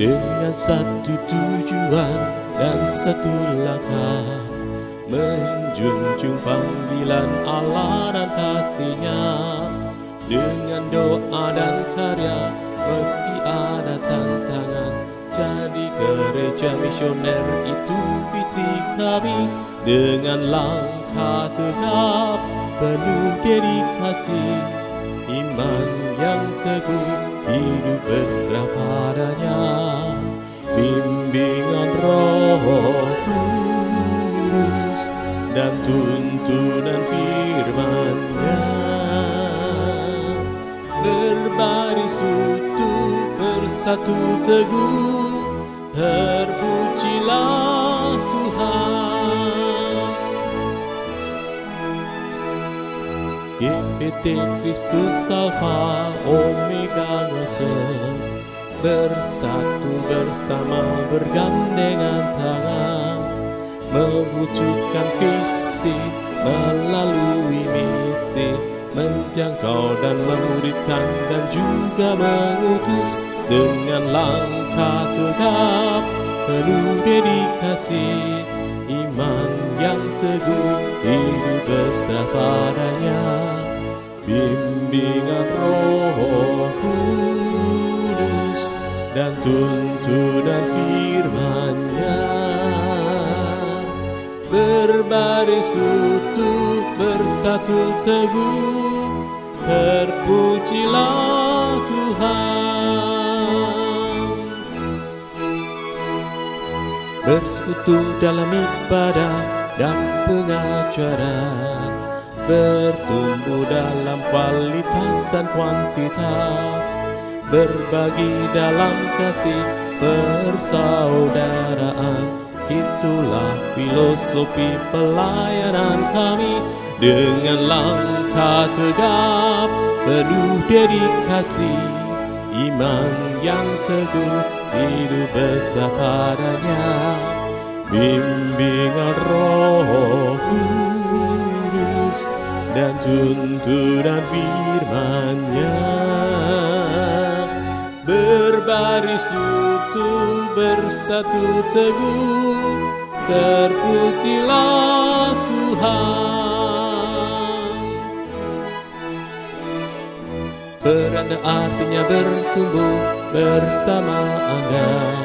dengan satu tujuan dan satu langkah, menjunjung panggilan Allah dan kasih-Nya. Dengan doa dan karya meski ada tantangan, jadi gereja misioner itu visi kami. Dengan langkah tegap penuh dedikasi, iman yang teguh, hidup berserah padanya. Bimbingan Roh Kudus dan tuntunan firman-Nya, berbaris utuh, bersatu teguh, terpujilah Tuhan. GPT Kristus Alfa Omega Ngasem, bersatu bersama bergandengan tangan, mewujudkan visi melalui misi, menjangkau dan memuridkan dan juga mengutus. Dengan langkah tegap penuh dedikasi, iman yang teguh, hidup berserah padanya. Bimbingan Roh Kudus dan tuntunan firman-Nya, berbaris utuh, bersatu teguh, terpujilah Tuhan. Bersekutu dalam ibadah dan pengajaran, bertumbuh dalam kualitas dan kuantitas, berbagi dalam kasih persaudaraan. Itulah filosofi pelayanan kami. Dengan langkah tegap penuh dedikasi, iman yang teguh, hidup besar padanya. Bimbingan Roh Kudus dan tuntunan firman-Nya, berbaris utuh, bersatu teguh, terpujilah Tuhan. Beranda artinya bertumbuh bersama Anda,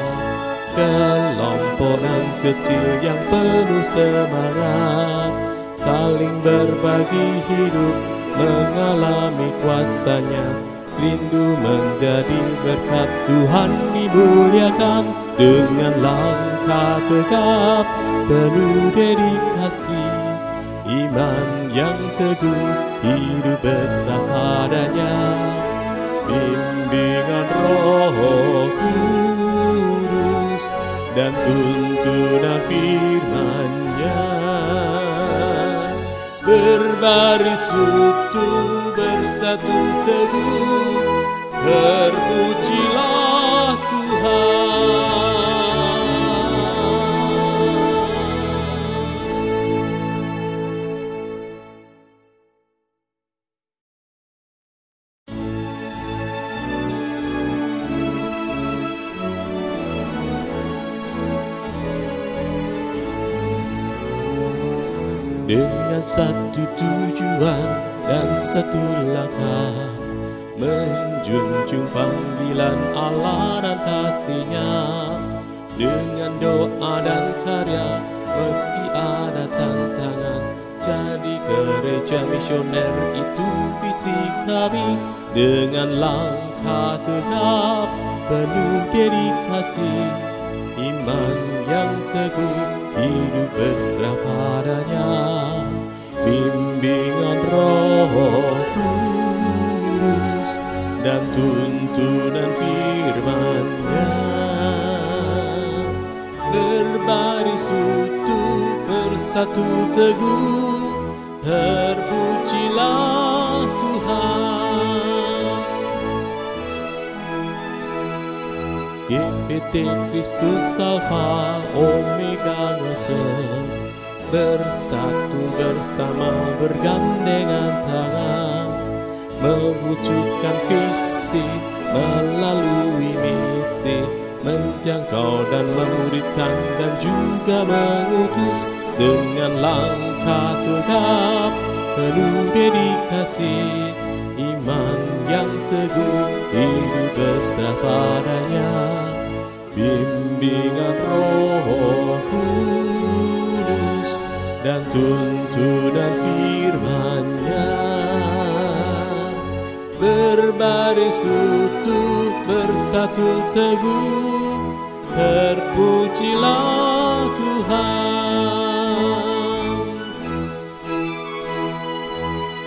kelompokan kecil yang penuh semangat, saling berbagi hidup, mengalami kuasa-Nya, rindu menjadi berkat Tuhan dimuliakan. Dengan langkah tegap penuh dedikasi, iman yang teguh, hidup besar padanya. Bimbingan Roh Kudus dan tuntunan firman-Nya, berbaris utuh, bersatu teguh, terpujilah Tuhan. Dengan satu tujuan dan satu langkah, menjunjung panggilan Allah dan kasih-Nya. Dengan doa dan karya meski ada tantangan, jadi gereja misioner itu visi kami. Dengan langkah tegap penuh dedikasi, iman yang teguh, hidup berserah padanya. Bimbingan Roh Kudus dan tuntunan firman-Nya, berbaris utuh, bersatu teguh, terpujilah Tuhan. GPT Kristus Alfa Omega Ngasem, bersatu bersama bergandengan tangan, mewujudkan visi melalui misi, menjangkau dan memuridkan dan juga mengutus dengan langkah tegap penuh dedikasi, iman yang teguh, hidup berserah padanya, bimbingan Roh Kudus dan tuntunan firman-Nya. Berbaris utuh, bersatu teguh, terpujilah Tuhan.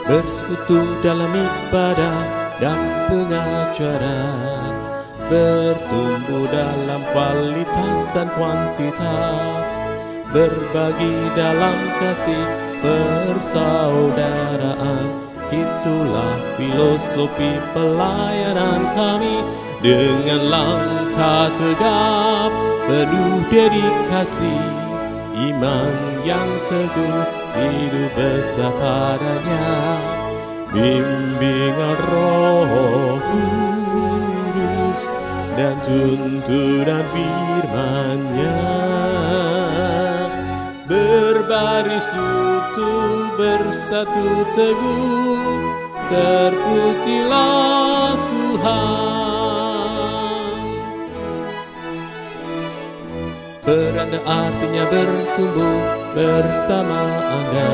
Bersekutu dalam ibadah dan pengajaran, bertumbuh dalam kualitas dan kuantitas, berbagi dalam kasih persaudaraan. Itulah filosofi pelayanan kami, dengan langkah tegap penuh dedikasi, iman yang teguh, hidup besar padanya, bimbingan Roh Kudus dan tuntunan firman-Nya. Berbaris utuh, bersatu teguh, terpujilah Tuhan. Beranda artinya bertumbuh bersama Anda,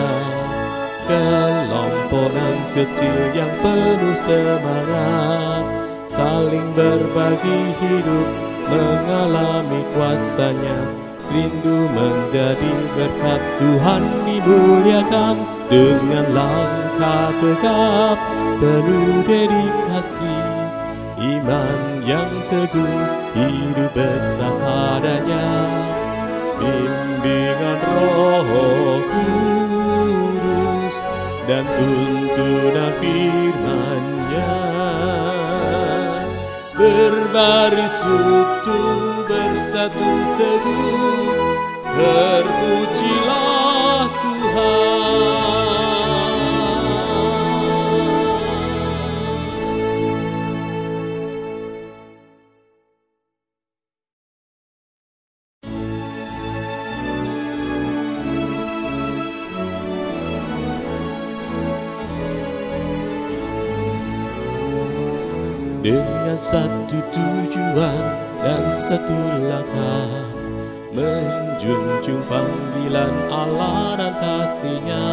kelompokan kecil yang penuh semangat, saling berbagi hidup, mengalami kuasa-Nya, rindu menjadi berkat Tuhan dimuliakan, dengan langkah tegap penuh dedikasi, iman yang teguh, hidup besar padanya, bimbingan Roh Kudus dan tuntunan firman-Nya. Berbaris utuh, bersatu teguh, terpujilah Tuhan. Dengan satu tujuan dan satu langkah, menjunjung panggilan Allah dan kasih-Nya,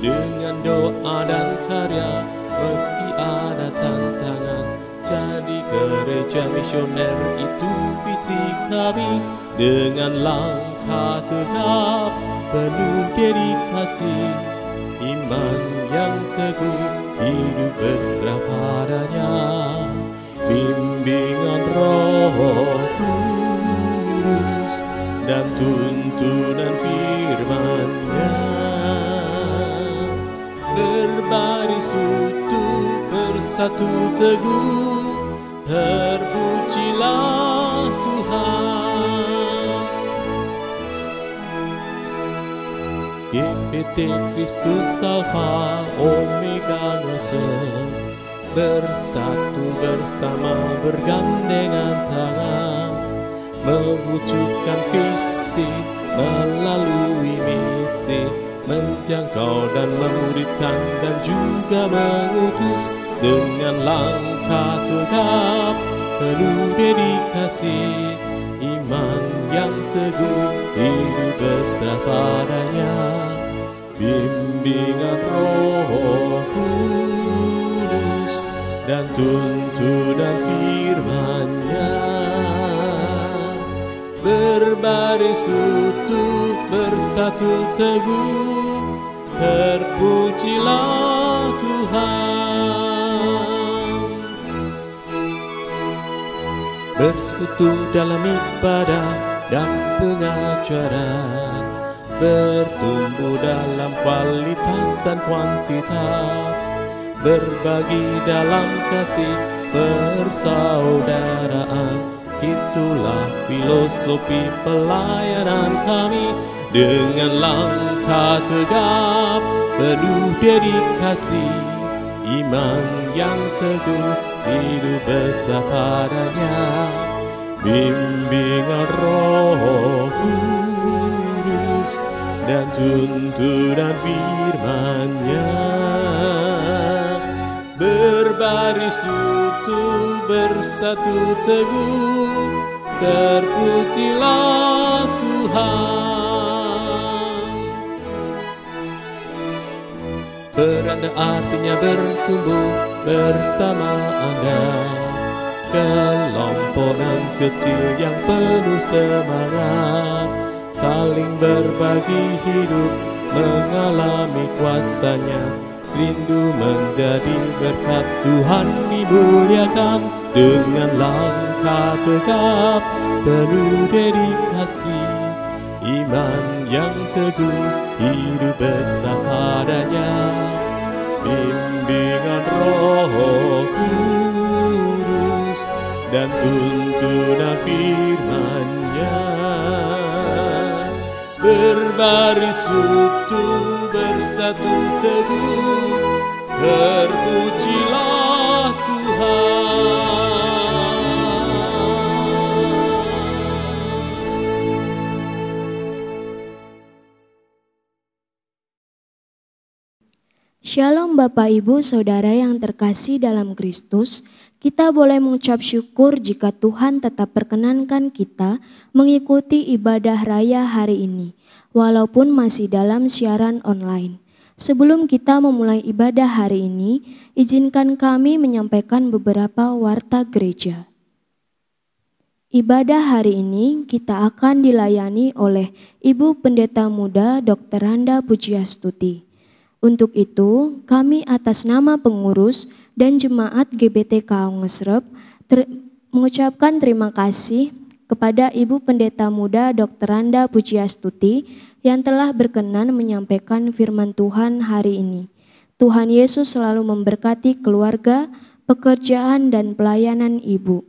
dengan doa dan karya meski ada tantangan. Jadi gereja misioner itu visi kami, dengan langkah tegap penuh dedikasi, iman yang teguh, hidup berserah padanya, bimbingan Roh Kudus dan tuntunan firman-Nya. Berbaris utuh, bersatu teguh, terpujilah Tuhan. GPT Kristus Alfa Omega Ngasem, bersatu bersama bergandengan tangan, mewujudkan visi melalui misi, menjangkau dan memuridkan dan juga mengutus dengan langkah tegap penuh dedikasi, iman yang teguh, hidup berserah padanya, bimbingan Roh Kudus dan tuntunan firman-Nya. Berbaris utuh, bersatu teguh, terpujilah Tuhan. Bersekutu dalam ibadah dan pengajaran, bertumbuh dalam kualitas dan kuantitas, berbagi dalam kasih persaudaraan. Itulah filosofi pelayanan kami, dengan langkah tegap penuh dedikasi, iman yang teguh, hidup besar padanya, bimbingan Roh Kudus dan tuntunan firman-Nya. Berbaris utuh bersatu teguh, terpujilah Tuhan. Beranda artinya bertumbuh bersama Anda, kelompokan kecil yang penuh semangat, saling berbagi hidup, mengalami kuasa-Nya, rindu menjadi berkat. Tuhan dimuliakan dengan langkah tegap, penuh dedikasi, iman yang teguh, hidup besar padanya. Bimbingan Roh Kudus dan tuntunan firman-Nya. Berbaris utuh bersatu teguh, terpujilah Tuhan. Shalom Bapak Ibu Saudara yang terkasih dalam Kristus. Kita boleh mengucap syukur jika Tuhan tetap perkenankan kita mengikuti ibadah raya hari ini, walaupun masih dalam siaran online. Sebelum kita memulai ibadah hari ini, izinkan kami menyampaikan beberapa warta gereja. Ibadah hari ini kita akan dilayani oleh Ibu Pendeta Muda Dr. Randa Pujiastuti. Untuk itu, kami atas nama pengurus dan jemaat GBT Kaung Ngesrep mengucapkan terima kasih kepada Ibu Pendeta Muda Dr. Randa Pujiastuti yang telah berkenan menyampaikan firman Tuhan hari ini. Tuhan Yesus selalu memberkati keluarga, pekerjaan, dan pelayanan Ibu.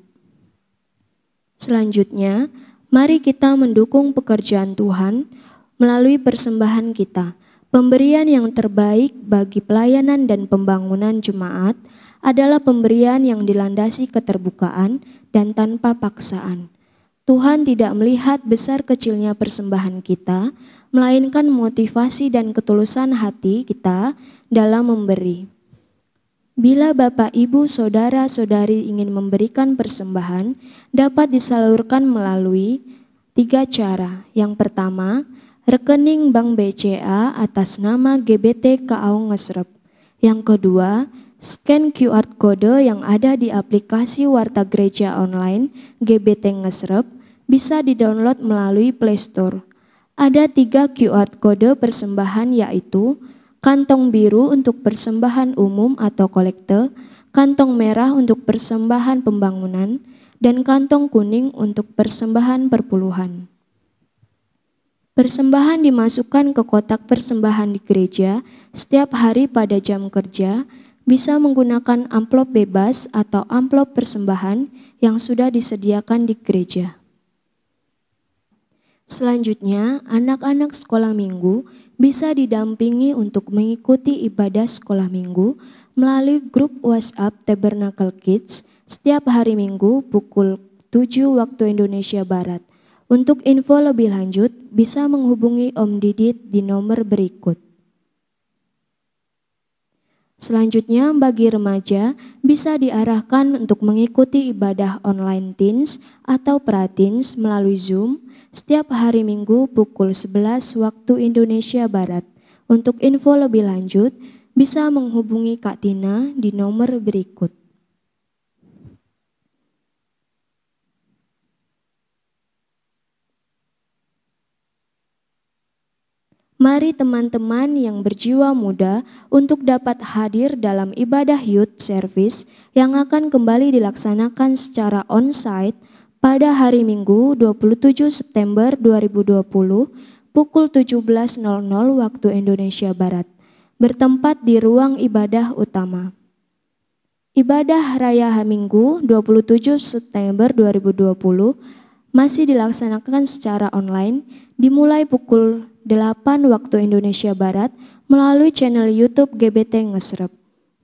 Selanjutnya, mari kita mendukung pekerjaan Tuhan melalui persembahan kita. Pemberian yang terbaik bagi pelayanan dan pembangunan jemaat adalah pemberian yang dilandasi keterbukaan dan tanpa paksaan. Tuhan tidak melihat besar kecilnya persembahan kita, melainkan motivasi dan ketulusan hati kita dalam memberi. Bila Bapak, Ibu, Saudara-saudari ingin memberikan persembahan, dapat disalurkan melalui 3 cara. Yang pertama, rekening Bank BCA atas nama GBT Kaung Ngesrep. Yang kedua, scan QR Code yang ada di aplikasi Warta Gereja Online GBT Ngesrep bisa didownload melalui Play Store. Ada 3 QR Code persembahan, yaitu kantong biru untuk persembahan umum atau kolekte, kantong merah untuk persembahan pembangunan, dan kantong kuning untuk persembahan perpuluhan. Persembahan dimasukkan ke kotak persembahan di gereja setiap hari pada jam kerja, bisa menggunakan amplop bebas atau amplop persembahan yang sudah disediakan di gereja. Selanjutnya, anak-anak sekolah minggu bisa didampingi untuk mengikuti ibadah sekolah minggu melalui grup WhatsApp Tabernacle Kids setiap hari Minggu pukul 7 waktu Indonesia Barat. Untuk info lebih lanjut, bisa menghubungi Om Didit di nomor berikut. Selanjutnya, bagi remaja bisa diarahkan untuk mengikuti ibadah online teens atau pra-teens melalui Zoom setiap hari Minggu pukul 11 waktu Indonesia Barat. Untuk info lebih lanjut, bisa menghubungi Kak Tina di nomor berikut. Mari teman-teman yang berjiwa muda untuk dapat hadir dalam ibadah youth service yang akan kembali dilaksanakan secara on-site pada hari Minggu 27 September 2020 pukul 17.00 waktu Indonesia Barat, bertempat di ruang ibadah utama. Ibadah Raya Minggu 27 September 2020 masih dilaksanakan secara online dimulai pukul 8 waktu Indonesia Barat melalui channel YouTube GBT Ngesrep.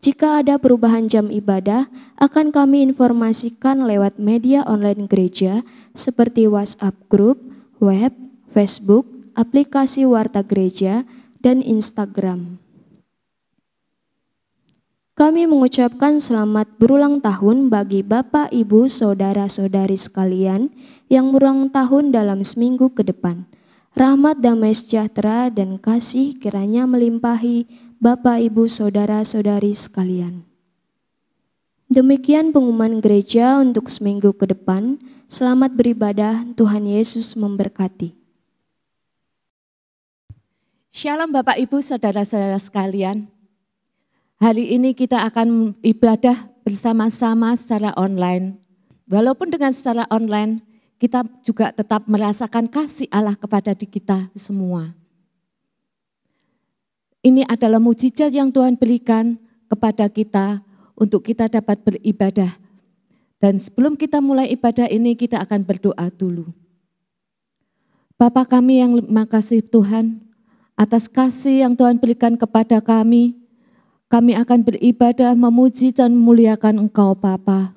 Jika ada perubahan jam ibadah, akan kami informasikan lewat media online gereja seperti WhatsApp Group, web, Facebook, aplikasi Warta Gereja, dan Instagram. Kami mengucapkan selamat berulang tahun bagi Bapak, Ibu, Saudara-saudari sekalian yang berulang tahun dalam seminggu ke depan. Rahmat, damai sejahtera, dan kasih kiranya melimpahi Bapak, Ibu, Saudara-saudari sekalian. Demikian pengumuman gereja untuk seminggu ke depan. Selamat beribadah, Tuhan Yesus memberkati. Shalom Bapak, Ibu, Saudara-saudara sekalian. Hari ini kita akan ibadah bersama-sama secara online. Walaupun dengan secara online, kita juga tetap merasakan kasih Allah kepada kita semua. Ini adalah mukjizat yang Tuhan berikan kepada kita untuk kita dapat beribadah. Dan sebelum kita mulai ibadah ini, kita akan berdoa dulu. Bapa kami yang makasih Tuhan, atas kasih yang Tuhan berikan kepada kami akan beribadah, memuji dan memuliakan Engkau Bapa.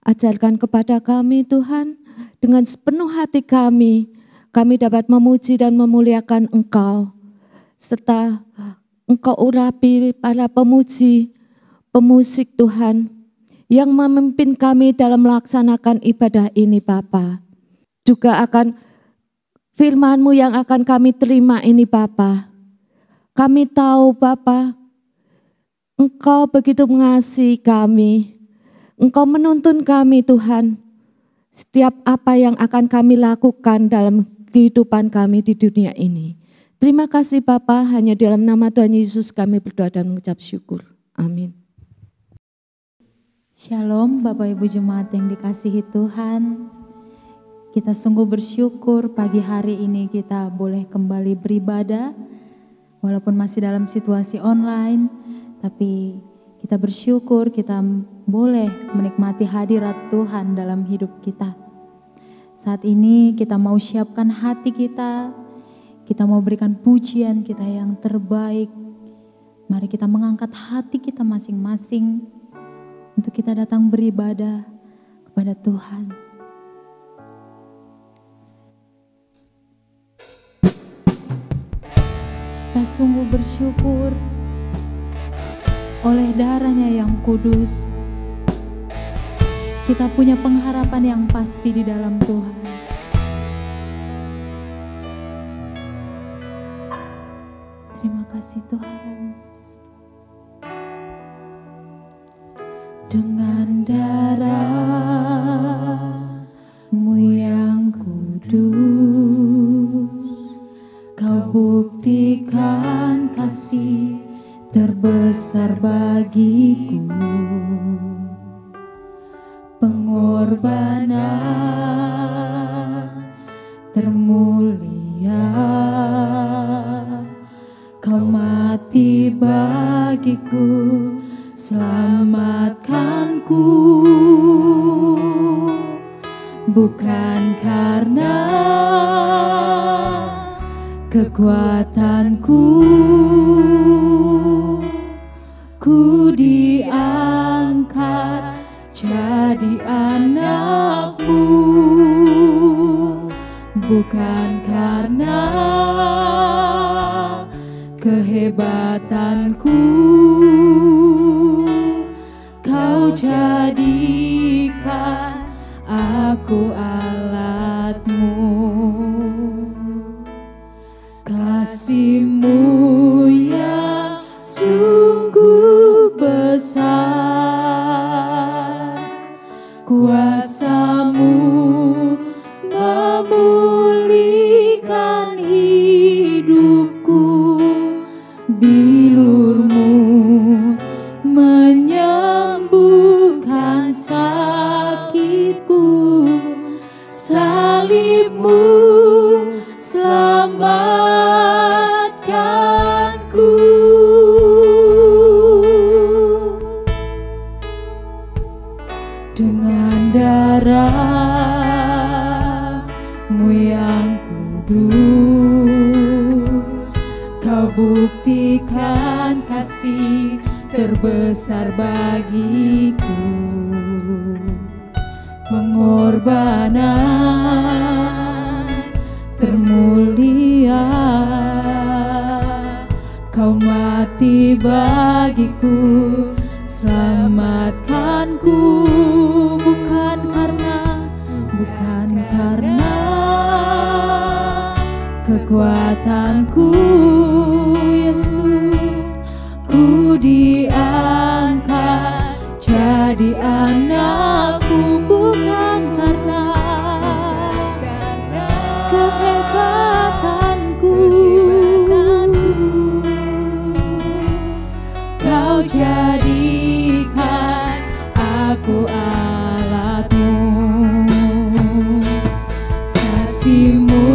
Ajarkan kepada kami Tuhan, dengan sepenuh hati kami dapat memuji dan memuliakan Engkau. Serta Engkau urapi para pemuji, pemusik Tuhan, yang memimpin kami dalam melaksanakan ibadah ini Bapa. Juga akan firman-Mu yang akan kami terima ini Bapa. Kami tahu Bapa, Engkau begitu mengasihi kami. Engkau menuntun kami Tuhan. Setiap apa yang akan kami lakukan dalam kehidupan kami di dunia ini. Terima kasih Bapa, hanya dalam nama Tuhan Yesus kami berdoa dan mengucap syukur. Amin. Shalom Bapak Ibu Jemaat yang dikasihi Tuhan. Kita sungguh bersyukur pagi hari ini kita boleh kembali beribadah. Walaupun masih dalam situasi online, tapi kita bersyukur kita boleh menikmati hadirat Tuhan dalam hidup kita. Saat ini kita mau siapkan hati kita mau berikan pujian kita yang terbaik. Mari kita mengangkat hati kita masing-masing untuk kita datang beribadah kepada Tuhan. Kita sungguh bersyukur oleh darah-Nya yang kudus, kita punya pengharapan yang pasti di dalam Tuhan. Terima kasih Tuhan. Dengan darah-Mu yang kudus, Kau buktikan kasih terbesar bagiku, pengorbanan termulia, Kau mati bagiku, selamatkanku, bukan karena kekuatanku, ku diangkat jadi anak-Mu, bukan karena kehebatanku, Kau jadikan aku alat-Mu. Kasih-Mu yang sungguh besar, kuasa-Mu memulihkan hidupku, bilur-Mu menyembuhkan sakitku, salib-Mu selamatkanku. Dengan darah-Mu yang kudus, Kau buktikan kasih terbesar bagiku, pengorbanan termulia. Kau mati bagiku, selamatkanku, bukan karena kekuatanku, Yesus. Ku diangkat jadi anakmu, bukan karena kehebatanku. Kau jadikan aku alatmu. Kasih-Mu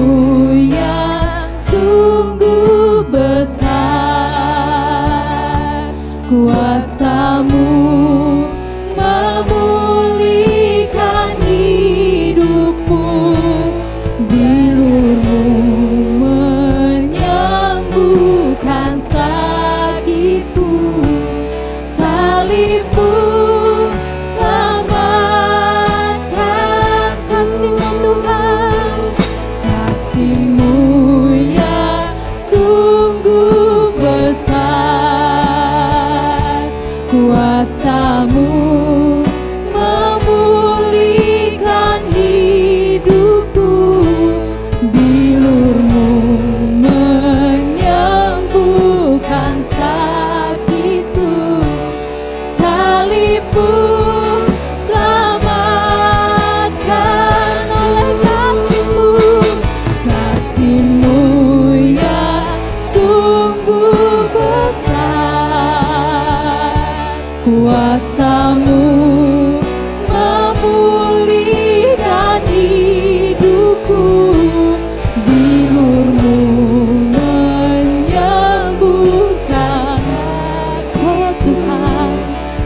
yang sungguh besar, kuasa-Mu memulihkan hidupku, bilur-Mu menyembuhkan sakitku, salib-Mu selamatkan. Kasih-Mu Tuhan, kasih-Mu yang sungguh besar, kuasa-Mu memulihkan hidupku, bilur-Mu menyembuhkan sakitku, salib-Mu selamatkan. Oleh kasih-Mu, kasih-Mu yang sungguh besar, kuasa-Mu memulihkan hidupku, bilur-Mu menyembuhkan. Oh Tuhan,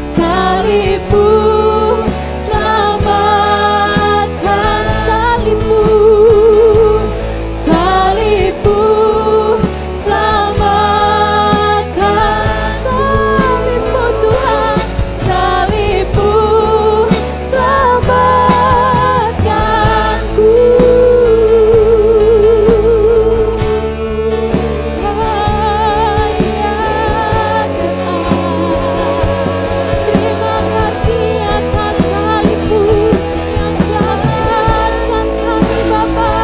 salib-Mu selamatkan, salib-Mu, salib-Mu selamatkan, salib-Mu Tuhan, salib-Mu selamatkanku. Terima kasih atas salib-Mu yang selamatkan kami Bapa.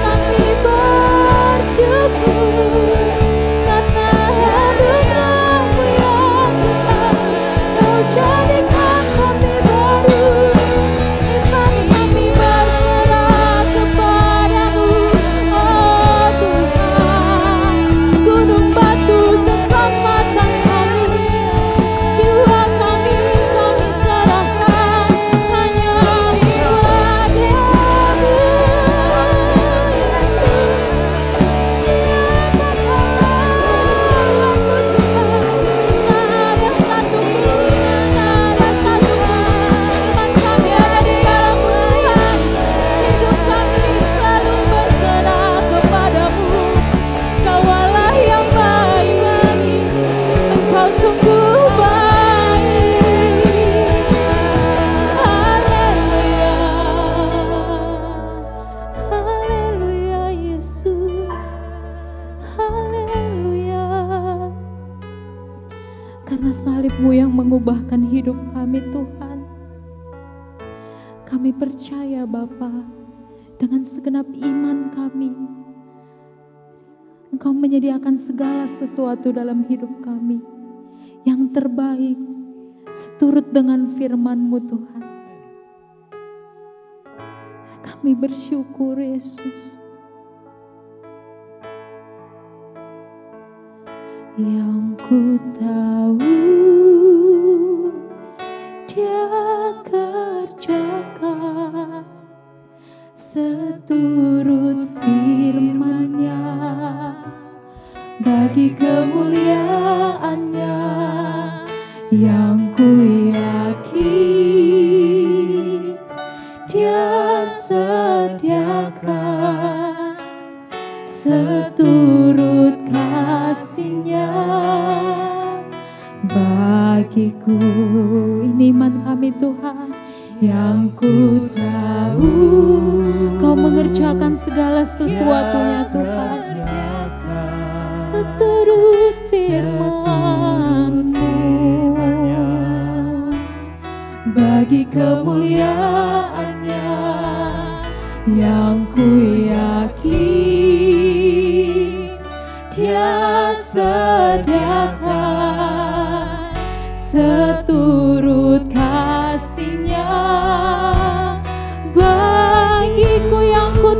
Kami bersyukur karena dengan-Mu ya Tuhan, Kau jadikan kami baru. Iman kami berserah kepadamu, oh Tuhan. Gunung batu keselamatan kami, jiwa kami serahkan hanya kepadamu, Yesus. Siapakah aku Tuhan? Tak ada satu pun, tak ada satu pun. Iman kami ada di dalam-Mu Tuhan. Hidup kami selalu berserah kepadamu. Kau Allah yang baik, Engkau sungguh baik. Haleluya, haleluya Yesus, haleluya. Karena salib-Mu yang mengubahkan hidup kami Tuhan, kami percaya Bapa, dengan segenap iman kami, Engkau menyediakan segala sesuatu dalam hidup kami yang terbaik, seturut dengan firman-Mu Tuhan. Kami bersyukur Yesus. Yang ku tahu Dia kerjakan seturut firman-Nya bagi kemuliaan-Nya. Yang ku yakin Dia sediakan seturut kasih-Nya bagiku. Ini iman kami Tuhan. Yang ku tahu Kau mengerjakan segala sesuatunya Tuhan, seturut firman-Mu. Bagi kemuliaan-Nya yang ku yakin Dia sediakan seturut kasih-Nya bagiku. Yang ku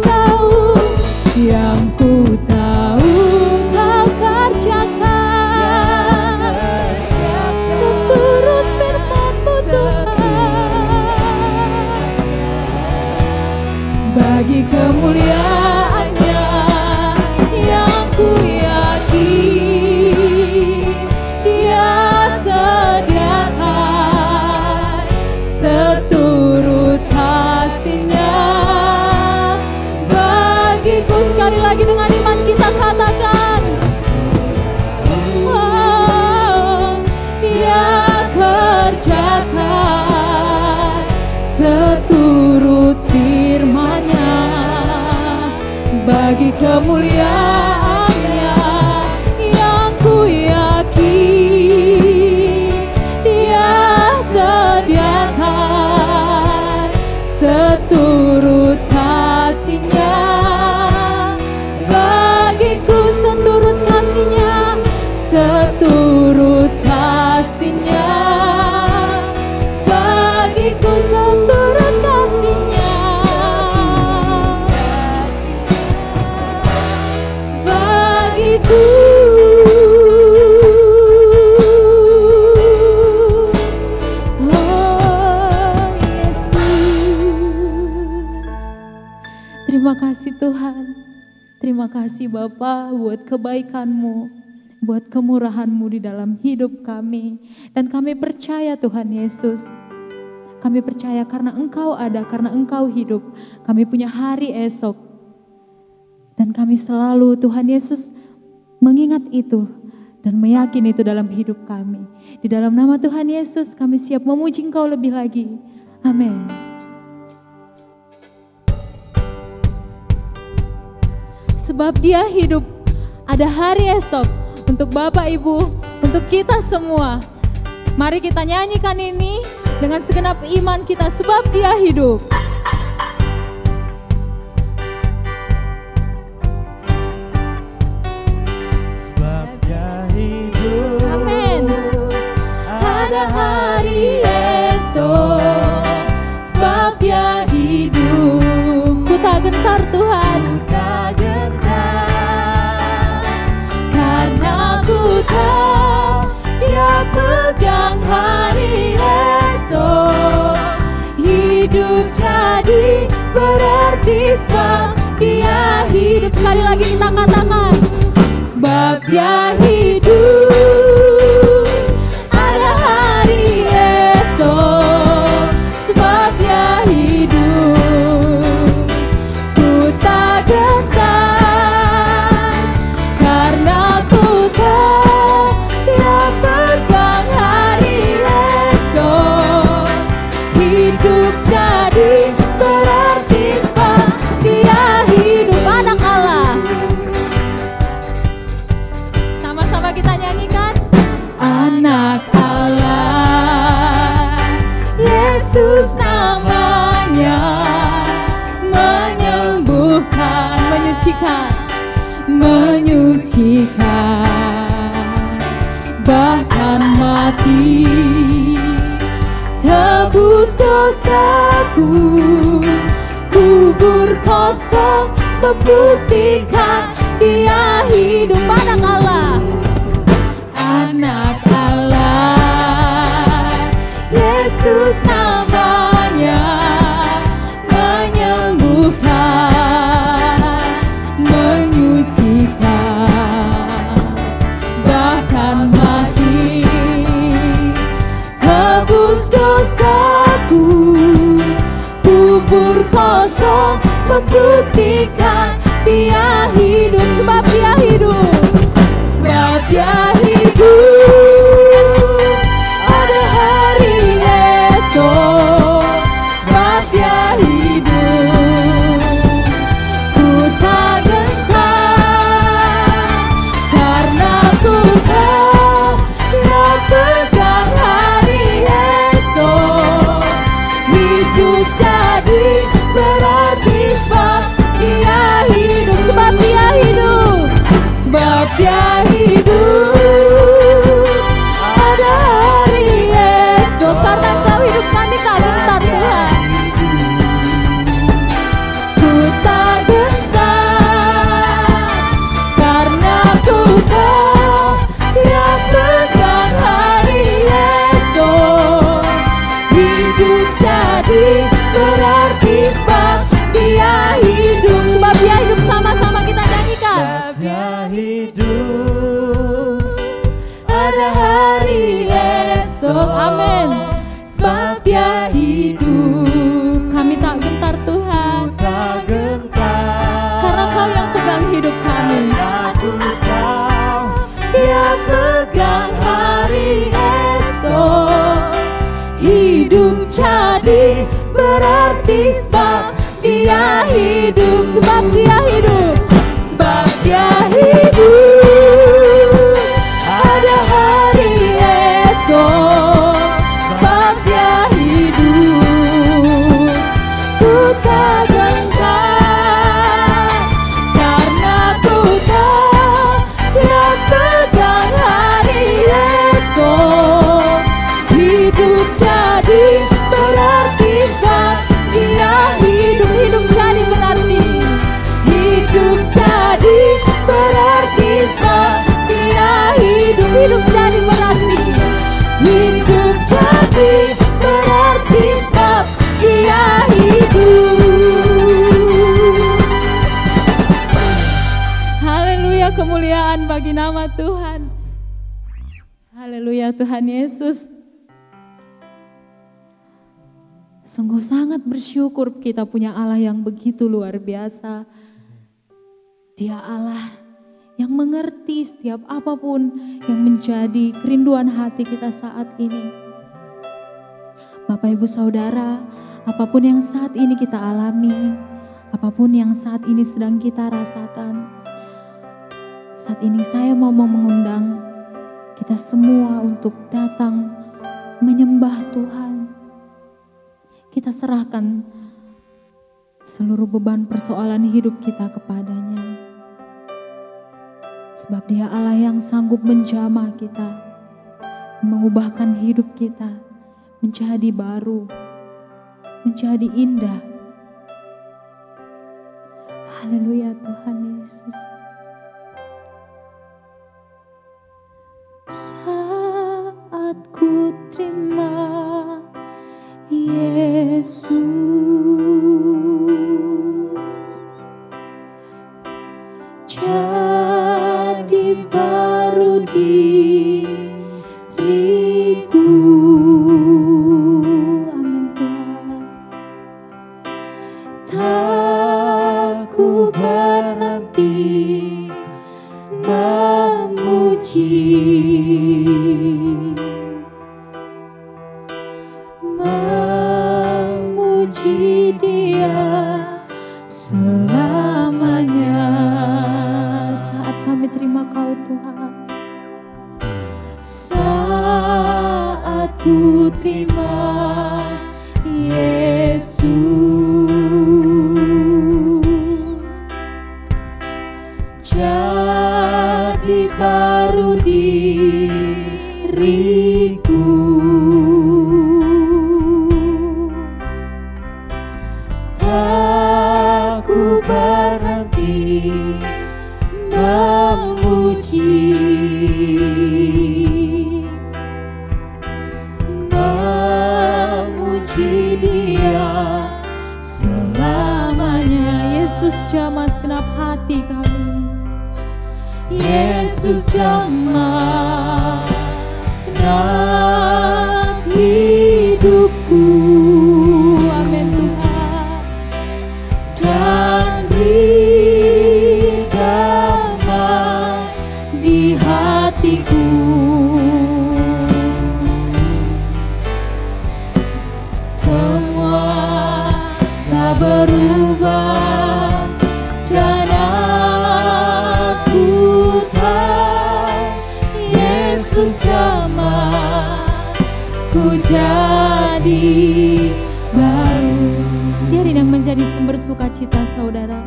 tahu Kau kerjakan seturut firman-Mu Tuhan. Bagi kemuliaan-Nya yang ku yakin Dia sediakan seturut kasih-Nya bagiku. Sekali lagi dengan iman kita katakan, oh, Dia kerjakan seturut firman-Nya bagi kemuliaan-Nya yang ku yakin Dia sediakan seturut kasih-Nya bagiku. Seturut kasih-Nya, seturut kasih-Nya bagiku. Seturut kasih-Nya bagiku. Oh Yesus, terima kasih Tuhan. Terima kasih Bapa buat kebaikan-Mu, buat kemurahan-Mu di dalam hidup kami. Dan kami percaya Tuhan Yesus, kami percaya karena Engkau ada, karena Engkau hidup, kami punya hari esok. Dan kami selalu Tuhan Yesus mengingat itu dan meyakini itu dalam hidup kami. Di dalam nama Tuhan Yesus kami siap memuji Engkau lebih lagi. Amin. Sebab Dia hidup, ada hari esok untuk Bapak Ibu, untuk kita semua. Mari kita nyanyikan ini dengan segenap iman kita, sebab Dia hidup. Sebab Dia hidup. Amin. Ada hari esok, sebab Dia hidup. Ku tak gentar Tuhan, karena ku tahu Dia pegang hari esok. Hidup jadi berarti sebab Dia hidup. Sekali lagi kita katakan, sebab Dia hidup. Ada hari esok, sebab Dia hidup. Ku tak gentar karena ku tahu Dia pegang hari esok. Hidup jadi berarti sebab Dia hidup. Anak Allah, sama-sama kita nyanyikan. Anak Allah, Yesus namanya, menyembuhkan, menyucikan, bahkan mati, tebus dosaku. Kubur kosong membuktikan Dia hidup. Anak Allah, anak Allah, Yesus namanya, menyembuhkan, menyucikan, bahkan mati, tebus dosaku. Kubur kosong membuktikan Dia hidup. Sebab Dia hidup, sebab Dia hidup. Ada Amin. Sebab Dia hidup, kami tak gentar Tuhan, tak gentar, karena Kau yang pegang hidup kami. aku tahu Dia pegang hari esok. Hidup jadi berarti sebab Dia hidup. Sebab Dia hidup, sebab Dia hidup. Ada hari esok, sebab Dia hidup. Ku tak gentar, karena ku tahu Dia pegang hari esok. Hidup jadi berarti sebab Dia hidup. Hidup jadi berarti, hidup jadi berarti sebab Dia hidup. Hidup jadi berarti, hidup jadi berarti sebab Dia hidup. Haleluya, kemuliaan bagi nama Tuhan. Haleluya Tuhan Yesus. Sungguh sangat bersyukur kita punya Allah yang begitu luar biasa. Dia Allah yang mengerti setiap apapun yang menjadi kerinduan hati kita saat ini. Bapak Ibu Saudara, apapun yang saat ini kita alami, apapun yang saat ini sedang kita rasakan, saat ini saya mau mengundang kita semua untuk datang menyembah Tuhan. Kita serahkan seluruh beban persoalan hidup kita kepadanya. Sebab Dia Allah yang sanggup menjamah kita, mengubahkan hidup kita menjadi baru, menjadi indah. Haleluya Tuhan Yesus. Saat ku terima Yesus, jadi baru diriku. Amin Tuhan. Tak ku berhenti memuji, Dia selamanya. Saat kami terima Kau Tuhan, saat ku terima Yesus, jadi baru diriku. Aku berhenti memuji, Dia selamanya. Yesus jamah segenap hati kami, Yesus jamah segenap hidupku. Amin Tuhan. Dan beri damai di hatiku. Semua tak berubah dan aku tahu Yesus jamah ku jadi baru. Biarin yang menjadi sumber sukacita saudara.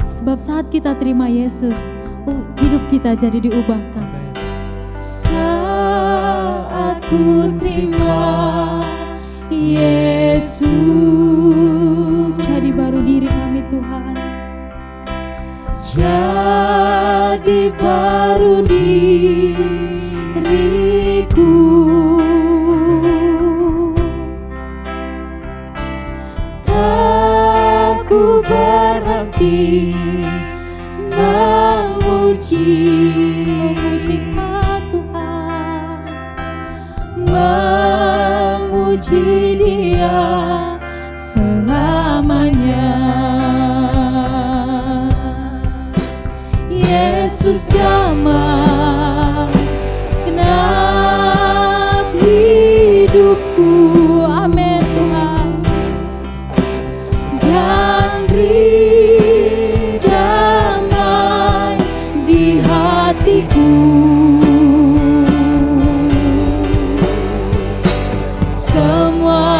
Sebab saat kita terima Yesus, hidup kita jadi diubahkan. Saat ku terima Yesus, jadi baru diri kami Tuhan. Jadi baru diriku. Tak ku berhenti memuji Tuhan, puji Dia selamanya. Yesus jamah segenap hidupku, amin Tuhan. Dan beri damai di hatiku. Semua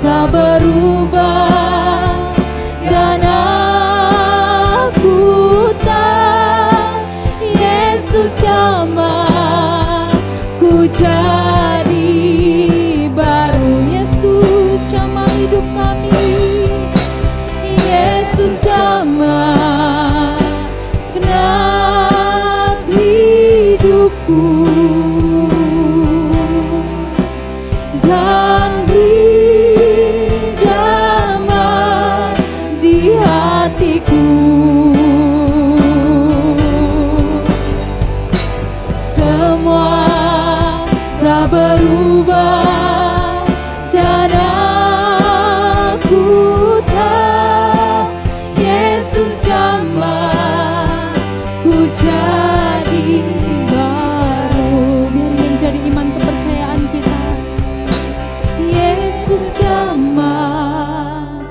telah berubah dan aku tahu Yesus jamah ku jadi baru. Yesus jamah hidup kami. Yesus jamah segenap hidupku. Dan beri damai di hatiku. Semua telah berubah dan aku tahu Yesus jamah ku jadi baru. Biar menjadi iman kepercayaan kita. Yesus jamah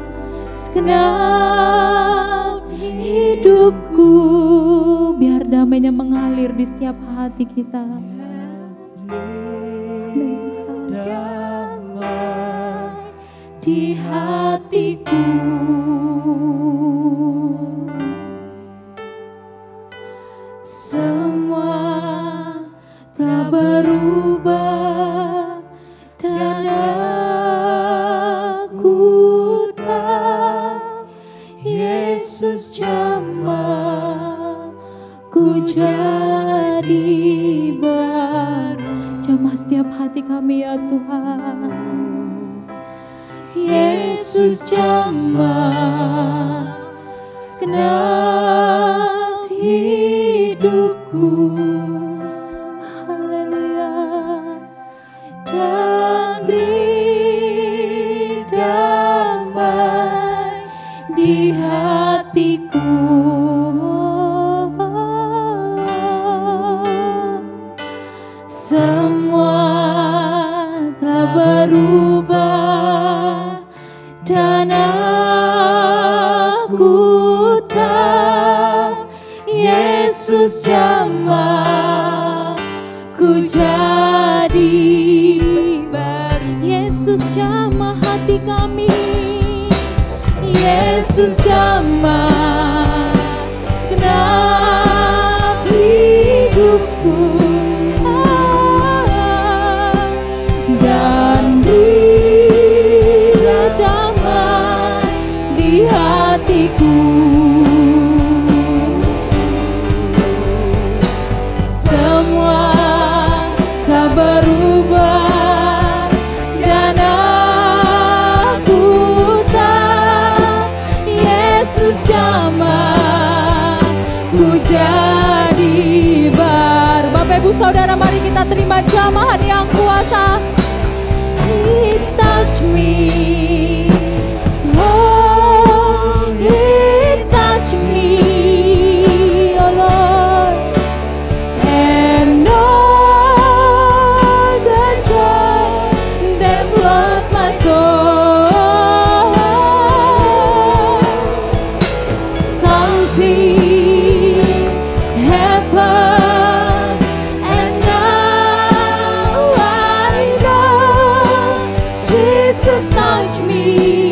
segenap hidupku. Biar damainya mengalir di setiap hati kita. Amin Tuhan. Damai di hatiku. Semua telah berubah dan aku tahu Yesus jamah ku jadi baru. Jamah setiap hati kami ya Tuhan. Yesus jamah segenap hidupku. Haleluya. Dan beri damai di hatiku. Semua telah berubah dan aku tahu Yesus jamah ku jadi baru. Yesus jamah hati kami. Yesus jamah segenap hidupku. Dan beri damai di hatiku. Semua telah berubah dan aku tahu Yesus jamah ku jadi baru. Bapak Ibu Saudara, mari kita terima jamahan yang kuasa. He touch me, oh He touch me, oh Lord, and all the joy that floods my soul. Something happened and now I know Jesus touched me.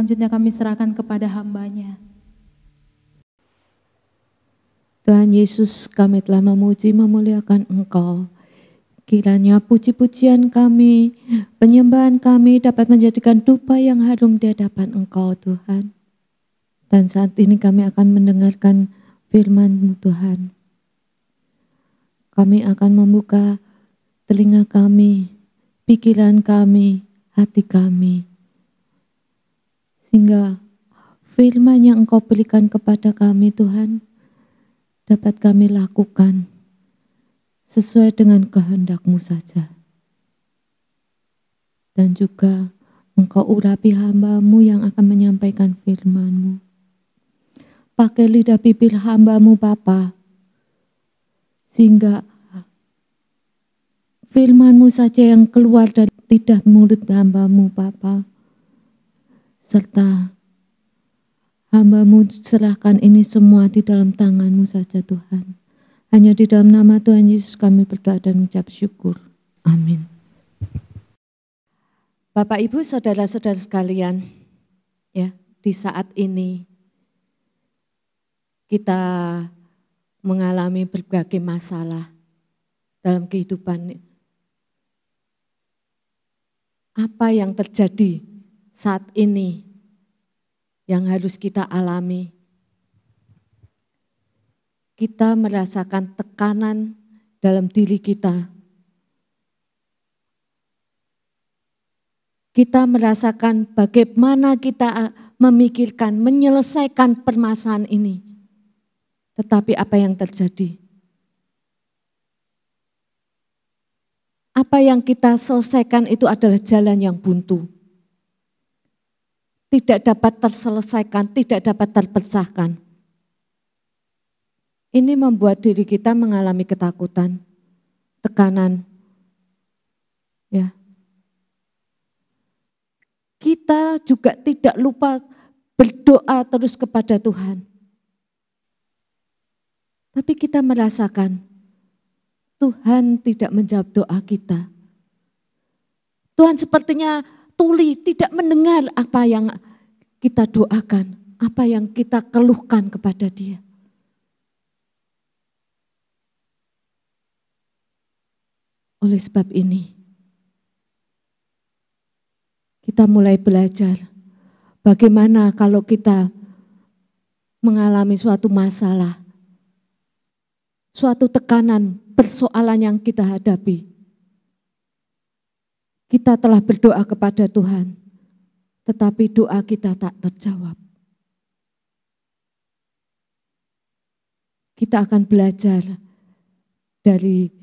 Selanjutnya kami serahkan kepada hamba-Nya. Tuhan Yesus, kami telah memuji memuliakan Engkau. Kiranya puji-pujian kami, penyembahan kami dapat menjadikan dupa yang harum di hadapan Engkau Tuhan. Dan saat ini kami akan mendengarkan firman-Mu Tuhan. Kami akan membuka telinga kami, pikiran kami, hati kami. Sehingga firman yang Engkau berikan kepada kami Tuhan, dapat kami lakukan sesuai dengan kehendak-Mu saja. Dan juga Engkau urapi hamba-Mu yang akan menyampaikan firman-Mu. Pakai lidah bibir hamba-Mu Bapa, sehingga firman-Mu saja yang keluar dari lidah mulut hamba-Mu Bapa. Serta hamba-Mu serahkan ini semua di dalam tangan-Mu saja Tuhan. Hanya di dalam nama Tuhan Yesus kami berdoa dan mengucap syukur. Amin. Bapak, Ibu, saudara-saudara sekalian, ya, di saat ini kita mengalami berbagai masalah dalam kehidupan. Apa yang terjadi saat ini yang harus kita alami? Kita merasakan tekanan dalam diri kita. Kita merasakan bagaimana kita memikirkan, menyelesaikan permasalahan ini. Tetapi apa yang terjadi? Apa yang kita selesaikan itu adalah jalan yang buntu. Tidak dapat terselesaikan, tidak dapat terpecahkan. Ini membuat diri kita mengalami ketakutan, tekanan. Ya. Kita juga tidak lupa berdoa terus kepada Tuhan. Tapi kita merasakan Tuhan tidak menjawab doa kita. Tuhan sepertinya tuli, tidak mendengar apa yang kita doakan, apa yang kita keluhkan kepada Dia. Oleh sebab ini, kita mulai belajar bagaimana kalau kita mengalami suatu masalah, suatu tekanan, persoalan yang kita hadapi. Kita telah berdoa kepada Tuhan, tetapi doa kita tak terjawab. Kita akan belajar dari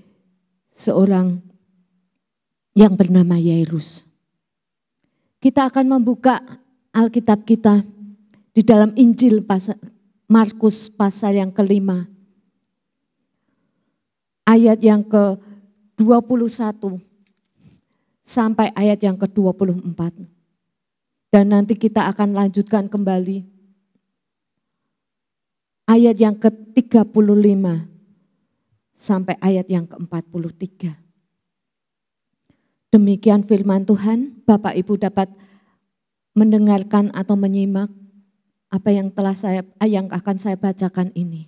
seorang yang bernama Yairus. Kita akan membuka Alkitab kita di dalam Injil Markus pasal yang ke-5. Ayat yang ke-21 sampai ayat yang ke-24. Dan nanti kita akan lanjutkan kembali ayat yang ke-35 sampai ayat yang ke-43. Demikian firman Tuhan. Bapak Ibu dapat mendengarkan atau menyimak apa yang akan saya bacakan ini.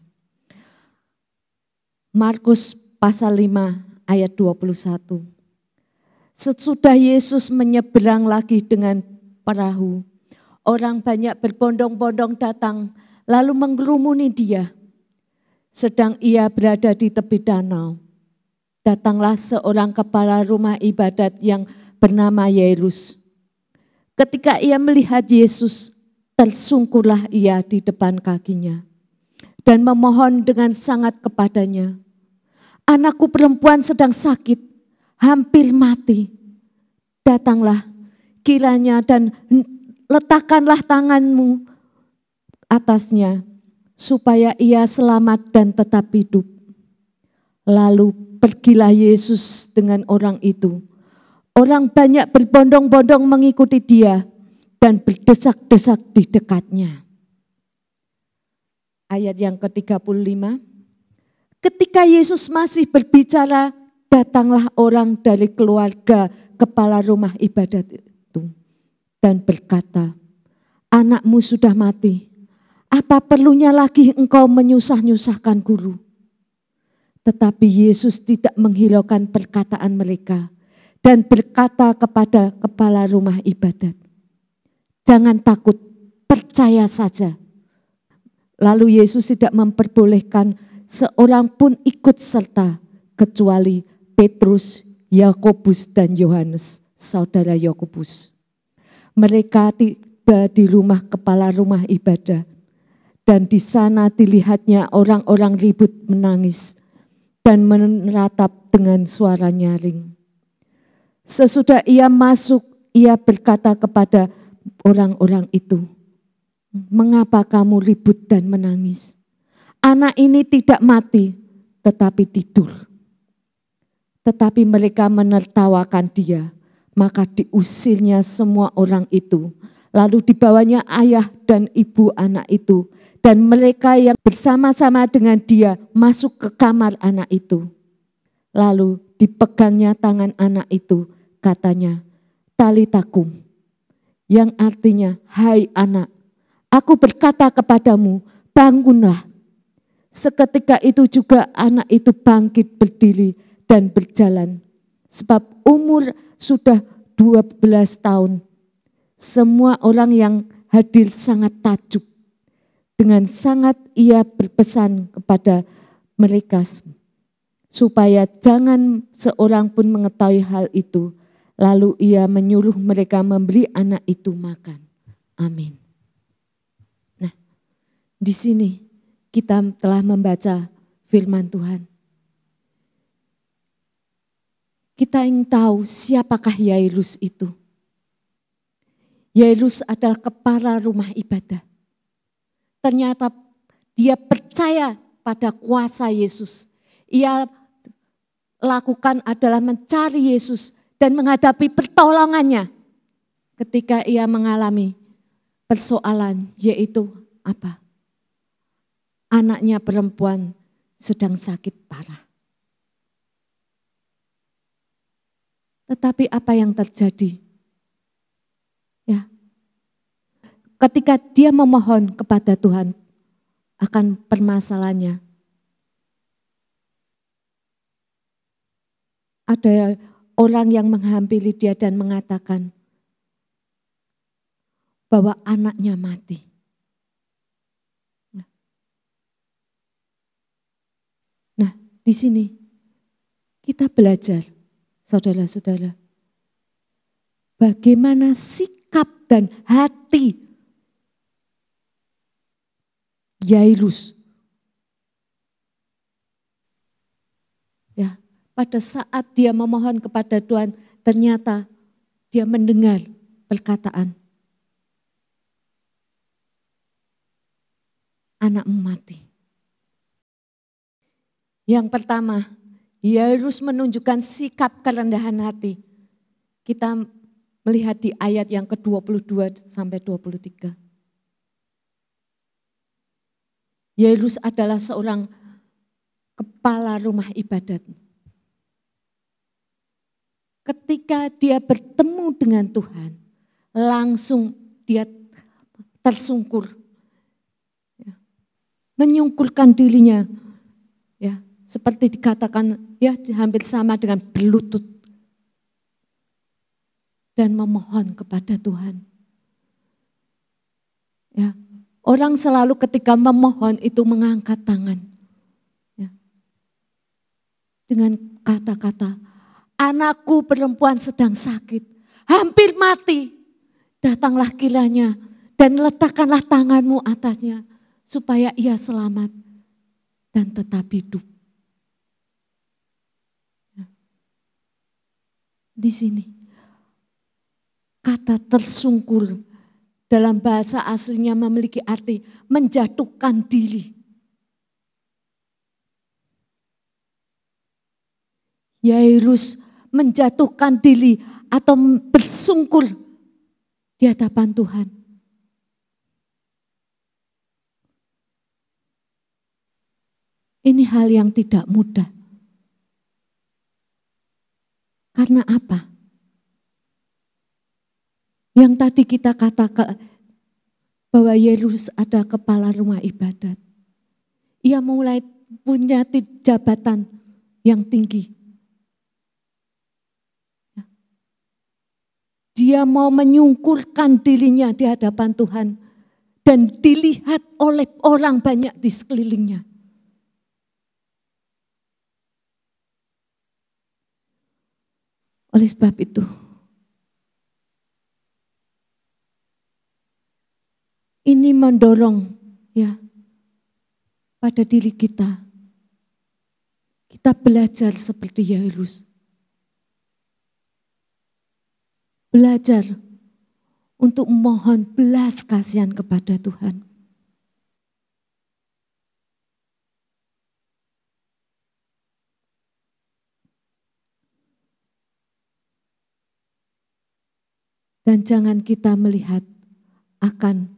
Markus pasal 5 ayat 21. Sesudah Yesus menyeberang lagi dengan perahu, orang banyak berbondong-bondong datang lalu mengerumuni Dia. Sedang Ia berada di tepi danau, datanglah seorang kepala rumah ibadat yang bernama Yairus. Ketika ia melihat Yesus, tersungkurlah ia di depan kakinya dan memohon dengan sangat kepadanya, "Anakku perempuan sedang sakit, hampir mati. Datanglah kiranya dan letakkanlah tanganmu atasnya, supaya ia selamat dan tetap hidup." Lalu pergilah Yesus dengan orang itu. Orang banyak berbondong-bondong mengikuti Dia dan berdesak-desak di dekatnya. Ayat yang ke-35. Ketika Yesus masih berbicara, datanglah orang dari keluarga kepala rumah ibadat itu dan berkata, anakmu sudah mati. Apa perlunya lagi engkau menyusah-nyusahkan guru? Tetapi Yesus tidak menghiraukan perkataan mereka dan berkata kepada kepala rumah ibadat, jangan takut, percaya saja. Lalu Yesus tidak memperbolehkan seorang pun ikut serta kecuali Petrus, Yakobus dan Yohanes, saudara Yakobus. Mereka tiba di rumah kepala rumah ibadah dan di sana dilihatnya orang-orang ribut menangis dan meratap dengan suara nyaring. Sesudah ia masuk, ia berkata kepada orang-orang itu, mengapa kamu ribut dan menangis? Anak ini tidak mati, tetapi tidur. Tetapi mereka menertawakan dia, maka diusirnya semua orang itu. Lalu dibawanya ayah dan ibu anak itu, dan mereka yang bersama-sama dengan dia masuk ke kamar anak itu. Lalu dipegangnya tangan anak itu, katanya, talitakum, yang artinya, hai anak, aku berkata kepadamu, bangunlah. Seketika itu juga anak itu bangkit berdiri dan berjalan. Sebab umur sudah 12 tahun. Semua orang yang hadir sangat takjub. Dengan sangat ia berpesan kepada mereka supaya jangan seorang pun mengetahui hal itu. Lalu ia menyuruh mereka memberi anak itu makan. Amin. Nah, di sini kita telah membaca firman Tuhan. Kita ingin tahu siapakah Yairus itu. Yairus adalah kepala rumah ibadah. Ternyata dia percaya pada kuasa Yesus. Ia lakukan adalah mencari Yesus dan menghadapi pertolongannya ketika ia mengalami persoalan, yaitu apa? Anaknya perempuan sedang sakit parah. Tetapi apa yang terjadi? Ya, ketika dia memohon kepada Tuhan akan permasalahannya, ada orang yang menghampiri dia dan mengatakan bahwa anaknya mati. Nah, di sini kita belajar, saudara-saudara, bagaimana sikap dan hati Yairus. Ya, pada saat dia memohon kepada Tuhan, ternyata dia mendengar perkataan, anakmu mati. Yang pertama, Yairus menunjukkan sikap kerendahan hati. Kita melihat di ayat yang ke-22 sampai 23. Yairus adalah seorang kepala rumah ibadat. Ketika dia bertemu dengan Tuhan, langsung dia tersungkur. Menyungkurkan dirinya, ya, seperti dikatakan, ya, hampir sama dengan berlutut dan memohon kepada Tuhan. Ya, orang selalu ketika memohon itu mengangkat tangan, ya, dengan kata-kata, anakku perempuan sedang sakit, hampir mati. Datanglah kiranya dan letakkanlah tanganmu atasnya, supaya ia selamat dan tetap hidup. Di sini kata tersungkur dalam bahasa aslinya memiliki arti menjatuhkan diri. Yairus menjatuhkan diri atau bersungkur di hadapan Tuhan. Ini hal yang tidak mudah. Karena apa? Yang tadi kita katakan, bahwa Yairus ada kepala rumah ibadat. Ia mulai punya jabatan yang tinggi. Dia mau menyungkurkan dirinya di hadapan Tuhan dan dilihat oleh orang banyak di sekelilingnya. Oleh sebab itu, ini mendorong ya pada diri kita. Kita belajar seperti Yairus. Belajar untuk mohon belas kasihan kepada Tuhan. Dan jangan kita melihat akan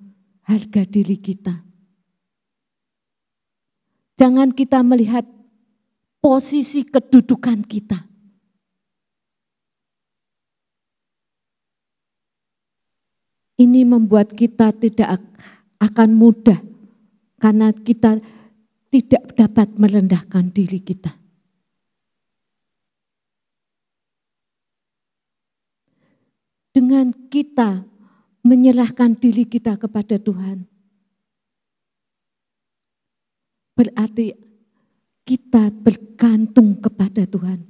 harga diri kita. Jangan kita melihat posisi kedudukan kita. Ini membuat kita tidak akan mudah karena kita tidak dapat merendahkan diri kita. Dengan kita menyerahkan diri kita kepada Tuhan, berarti kita bergantung kepada Tuhan.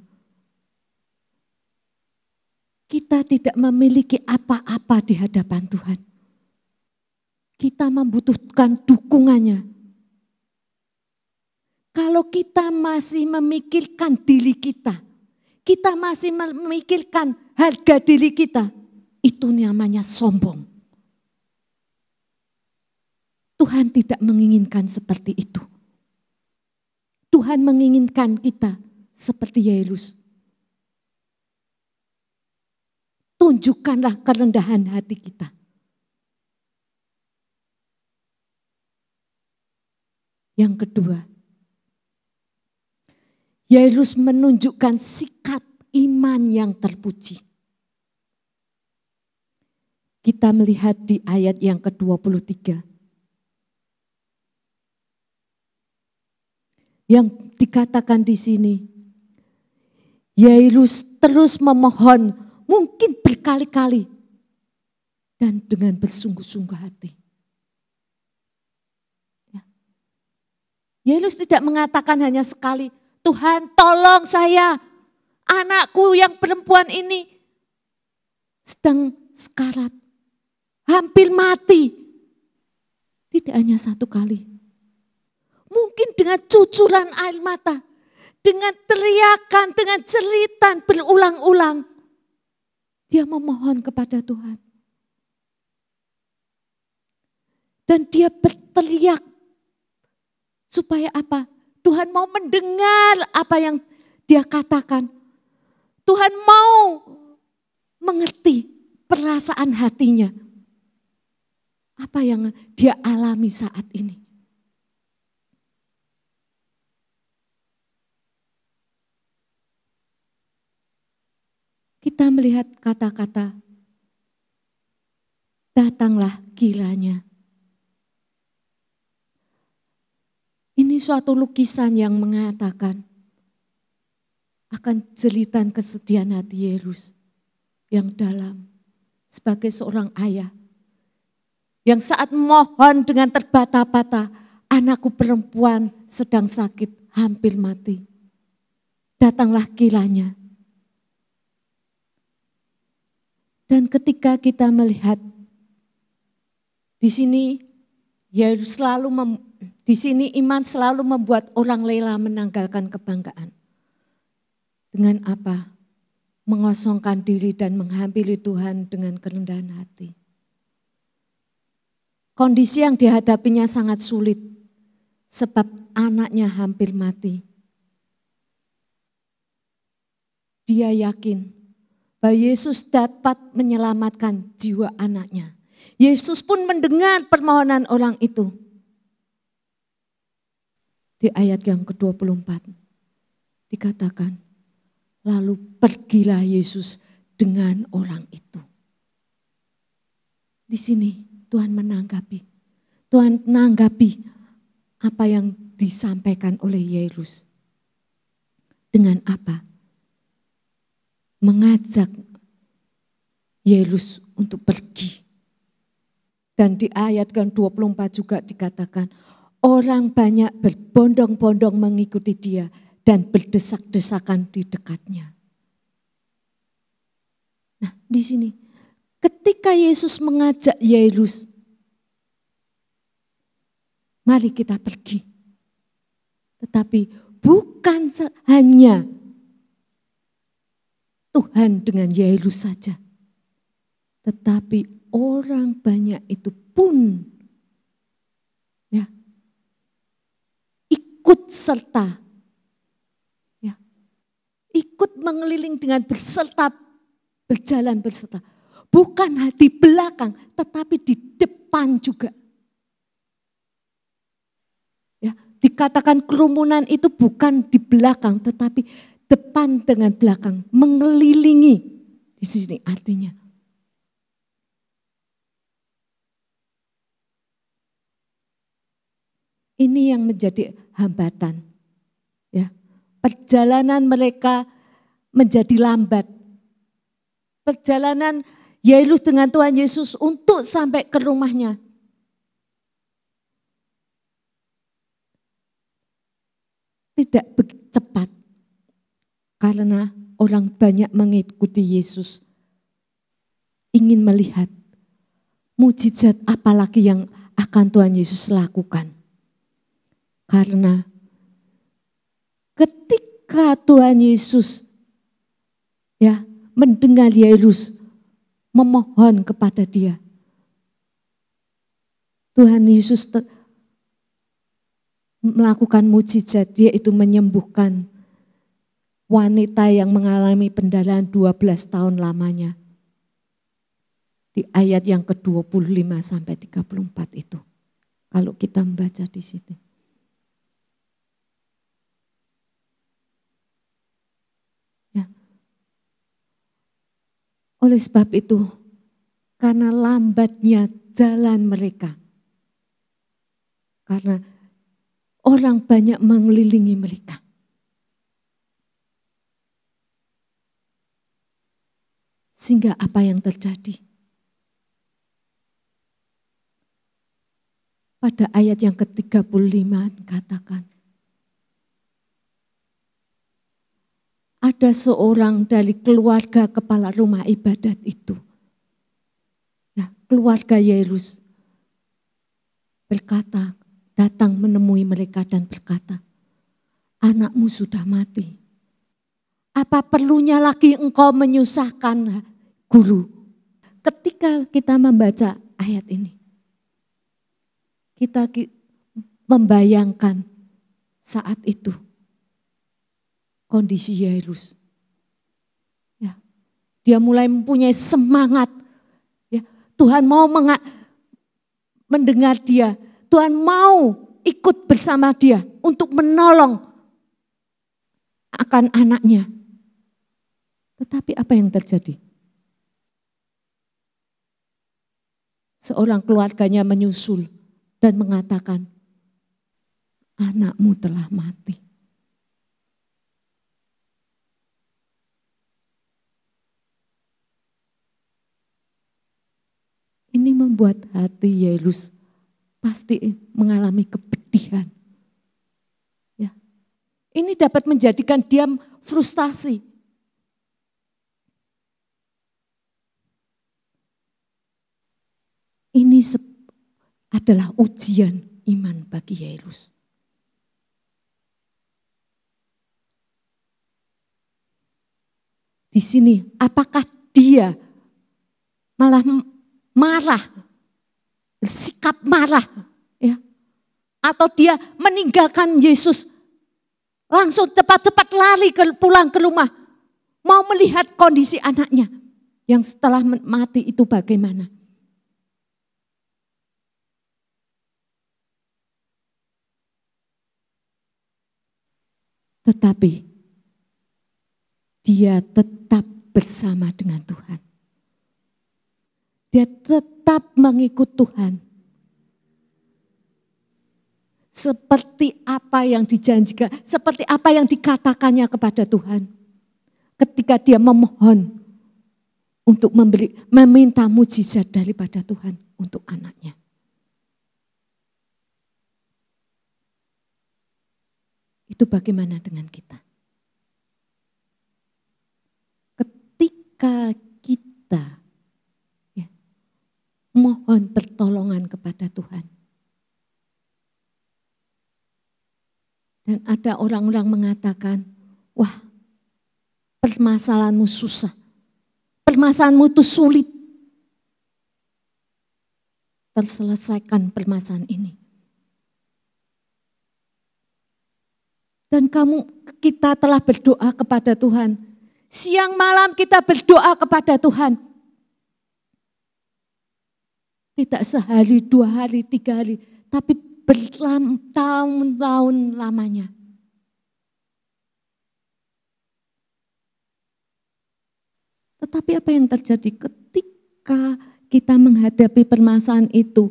Kita tidak memiliki apa-apa di hadapan Tuhan. Kita membutuhkan dukungannya. Kalau kita masih memikirkan diri kita masih memikirkan harga diri kita, itu namanya sombong. Tuhan tidak menginginkan seperti itu. Tuhan menginginkan kita seperti Yairus. Tunjukkanlah kerendahan hati kita. Yang kedua, Yairus menunjukkan sikap iman yang terpuji. Kita melihat di ayat yang ke-23. Yang dikatakan di sini, Yairus terus memohon, mungkin berkali-kali dan dengan bersungguh-sungguh hati. Yairus tidak mengatakan hanya sekali, Tuhan tolong saya, anakku yang perempuan ini sedang sekarat, hampir mati. Tidak hanya satu kali. Mungkin dengan cucuran air mata, dengan teriakan, dengan jeritan berulang-ulang. Dia memohon kepada Tuhan. Dan dia berteriak. Supaya apa? Tuhan mau mendengar apa yang dia katakan. Tuhan mau mengerti perasaan hatinya. Apa yang dia alami saat ini. Kita melihat kata-kata, datanglah kiranya. Ini suatu lukisan yang mengatakan akan jeritan kesedihan hati Yairus yang dalam sebagai seorang ayah. Yang saat mohon dengan terbata-bata, anakku perempuan sedang sakit, hampir mati. Datanglah kiranya. Dan ketika kita melihat di sini Yairus di sini iman selalu membuat orang rela menanggalkan kebanggaan. Dengan apa? Mengosongkan diri dan menghampiri Tuhan dengan kerendahan hati. Kondisi yang dihadapinya sangat sulit sebab anaknya hampir mati. Dia yakin bahwa Yesus dapat menyelamatkan jiwa anaknya. Yesus pun mendengar permohonan orang itu. Di ayat yang ke-24 dikatakan, lalu pergilah Yesus dengan orang itu. Di sini Tuhan menanggapi. Tuhan menanggapi apa yang disampaikan oleh Yairus. Dengan apa? Mengajak Yairus untuk pergi. Dan di ayat ke-24 juga dikatakan, orang banyak berbondong-bondong mengikuti dia dan berdesak-desakan di dekatnya. Nah, di sini ketika Yesus mengajak Yairus, mari kita pergi. Tetapi bukan hanya Tuhan dengan Yairus saja, tetapi orang banyak itu pun ya ikut serta, ya ikut mengeliling dengan berjalan berserta, bukan di belakang, tetapi di depan juga. Ya, dikatakan kerumunan itu bukan di belakang, tetapi depan dengan belakang, mengelilingi di sini artinya. Ini yang menjadi hambatan. Ya, perjalanan mereka menjadi lambat. Perjalanan Yairus dengan Tuhan Yesus untuk sampai ke rumahnya. Tidak begitu cepat. Karena orang banyak mengikuti Yesus. Ingin melihat mujizat apalagi yang akan Tuhan Yesus lakukan. Karena ketika Tuhan Yesus ya mendengar Yairus memohon kepada dia, Tuhan Yesus melakukan mujizat, yaitu menyembuhkan wanita yang mengalami pendarahan 12 tahun lamanya. Di ayat yang ke-25 sampai 34 itu. Kalau kita membaca di sini. Oleh sebab itu, karena lambatnya jalan mereka, karena orang banyak mengelilingi mereka, sehingga apa yang terjadi? Pada ayat yang ke-35 dikatakan, ada seorang dari keluarga kepala rumah ibadat itu. Ya, keluarga Yairus berkata, datang menemui mereka dan berkata, anakmu sudah mati. Apa perlunya lagi engkau menyusahkan guru? Ketika kita membaca ayat ini, kita membayangkan saat itu. Kondisi Yairus, ya, dia mulai mempunyai semangat, ya, Tuhan mau mendengar dia, Tuhan mau ikut bersama dia untuk menolong akan anaknya. Tetapi apa yang terjadi? Seorang keluarganya menyusul dan mengatakan, anakmu telah mati. Ini membuat hati Yairus pasti mengalami kepedihan. Ya. Ini dapat menjadikan dia frustasi. Ini adalah ujian iman bagi Yairus. Di sini, apakah dia malah marah, bersikap marah, ya, atau dia meninggalkan Yesus, langsung cepat-cepat lari pulang ke rumah, mau melihat kondisi anaknya yang setelah mati itu bagaimana? Tetapi dia tetap bersama dengan Tuhan. Dia tetap mengikut Tuhan. seperti apa yang dijanjikan, seperti apa yang dikatakannya kepada Tuhan. Ketika dia memohon untuk meminta mujizat daripada Tuhan untuk anaknya. Itu bagaimana dengan kita? Ketika kita mohon pertolongan kepada Tuhan. Dan ada orang-orang mengatakan, wah permasalahanmu susah, permasalahanmu itu sulit. Terselesaikan permasalahan ini. Dan kita telah berdoa kepada Tuhan. Siang malam kita berdoa kepada Tuhan. Tidak sehari, 2 hari, 3 hari, tapi bertahun-tahun lamanya. Tetapi apa yang terjadi ketika kita menghadapi permasalahan itu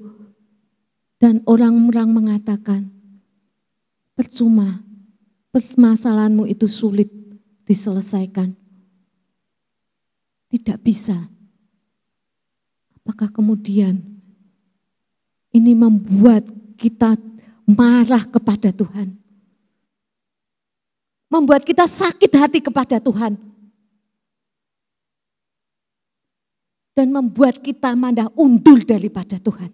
dan orang-orang mengatakan, percuma, permasalahanmu itu sulit diselesaikan. Tidak bisa. Apakah kemudian ini membuat kita marah kepada Tuhan? Membuat kita sakit hati kepada Tuhan. Dan membuat kita malah undur daripada Tuhan.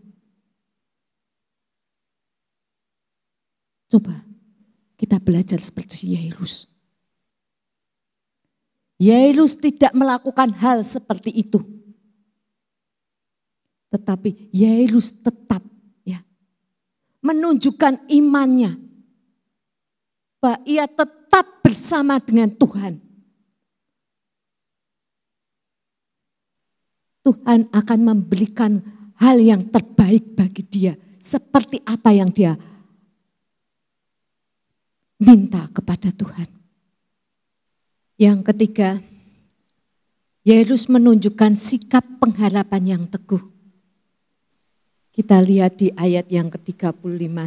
Coba kita belajar seperti Yairus. Yairus tidak melakukan hal seperti itu. Tetapi Yairus tetap menunjukkan imannya. Bahwa ia tetap bersama dengan Tuhan. Tuhan akan memberikan hal yang terbaik bagi dia. Seperti apa yang dia minta kepada Tuhan. Yang ketiga, Yairus menunjukkan sikap pengharapan yang teguh. Kita lihat di ayat yang ke-35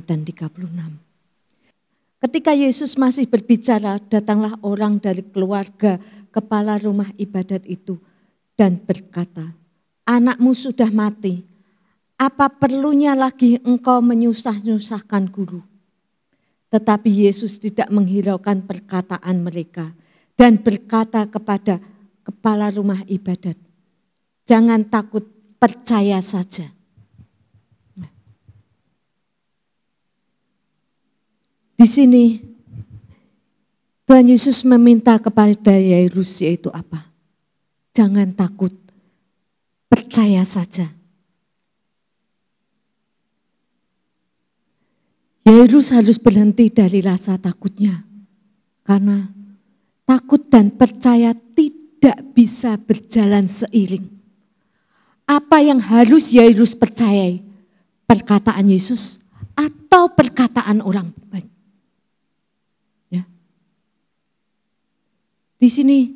dan 36. Ketika Yesus masih berbicara, datanglah orang dari keluarga kepala rumah ibadat itu dan berkata, anakmu sudah mati, apa perlunya lagi engkau menyusah-nyusahkan guru? Tetapi Yesus tidak menghiraukan perkataan mereka dan berkata kepada kepala rumah ibadat, jangan takut, percaya saja. Di sini Tuhan Yesus meminta kepada Yairus yaitu apa? Jangan takut, percaya saja. Yairus harus berhenti dari rasa takutnya. Karena takut dan percaya tidak bisa berjalan seiring. Apa yang harus Yairus percayai? Perkataan Yesus atau perkataan orang banyak? Ya. Di sini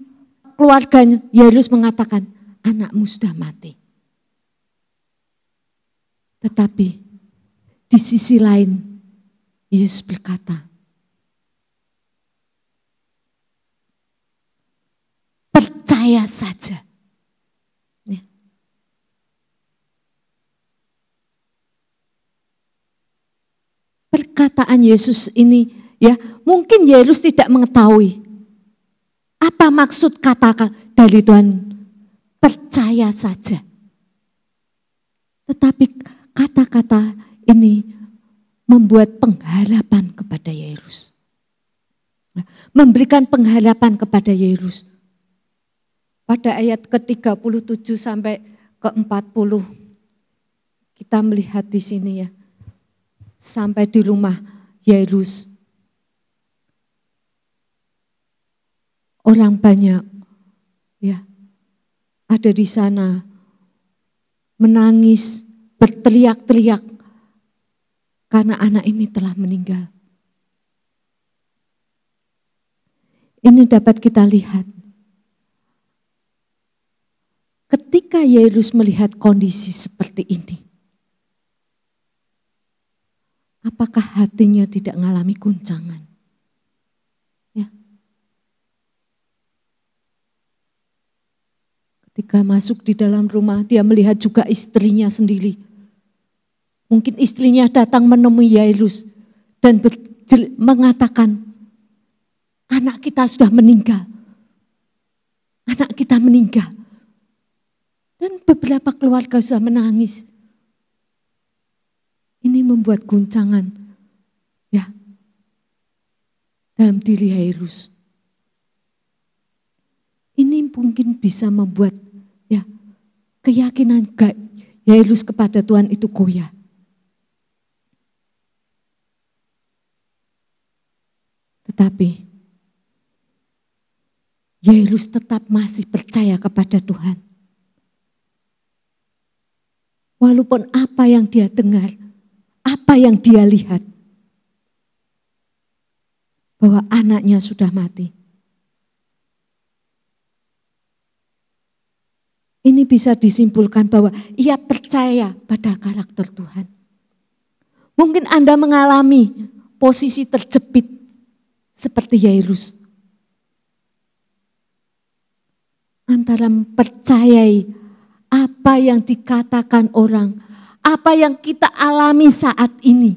keluarganya Yairus mengatakan, anakmu sudah mati. Tetapi di sisi lain Yesus berkata, percaya saja. Ya. Perkataan Yesus ini ya mungkin Yairus tidak mengetahui apa maksud kata dari Tuhan, percaya saja. Tetapi kata-kata ini membuat pengharapan kepada Yairus. Memberikan pengharapan kepada Yairus. Pada ayat ke-37 sampai ke-40 kita melihat di sini ya. Sampai di rumah Yairus. Orang banyak ya ada di sana menangis, berteriak-teriak karena anak ini telah meninggal. Ini dapat kita lihat. Ketika Yairus melihat kondisi seperti ini, apakah hatinya tidak mengalami guncangan? Ya. Ketika masuk di dalam rumah, dia melihat juga istrinya sendiri. Mungkin istrinya datang menemui Yairus dan mengatakan, anak kita sudah meninggal. Anak kita meninggal. Dan beberapa keluarga sudah menangis. Ini membuat guncangan ya dalam diri Yairus. Ini mungkin bisa membuat ya keyakinan Yairus kepada Tuhan itu goyah. Tetapi Yairus tetap masih percaya kepada Tuhan. Walaupun apa yang dia dengar, apa yang dia lihat, bahwa anaknya sudah mati. Ini bisa disimpulkan bahwa ia percaya pada karakter Tuhan. Mungkin Anda mengalami posisi terjepit seperti Yairus. Antara mempercayai apa yang dikatakan orang, apa yang kita alami saat ini.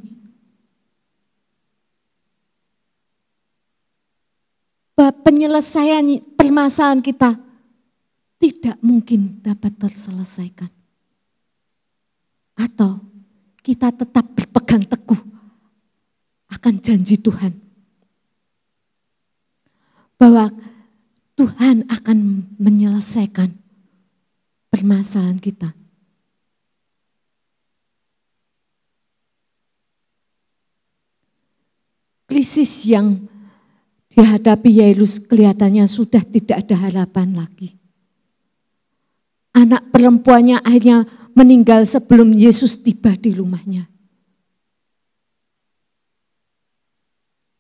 Bahwa penyelesaian permasalahan kita tidak mungkin dapat terselesaikan. Atau kita tetap berpegang teguh akan janji Tuhan. Bahwa Tuhan akan menyelesaikan permasalahan kita. Krisis yang dihadapi Yairus kelihatannya sudah tidak ada harapan lagi. Anak perempuannya akhirnya meninggal sebelum Yesus tiba di rumahnya.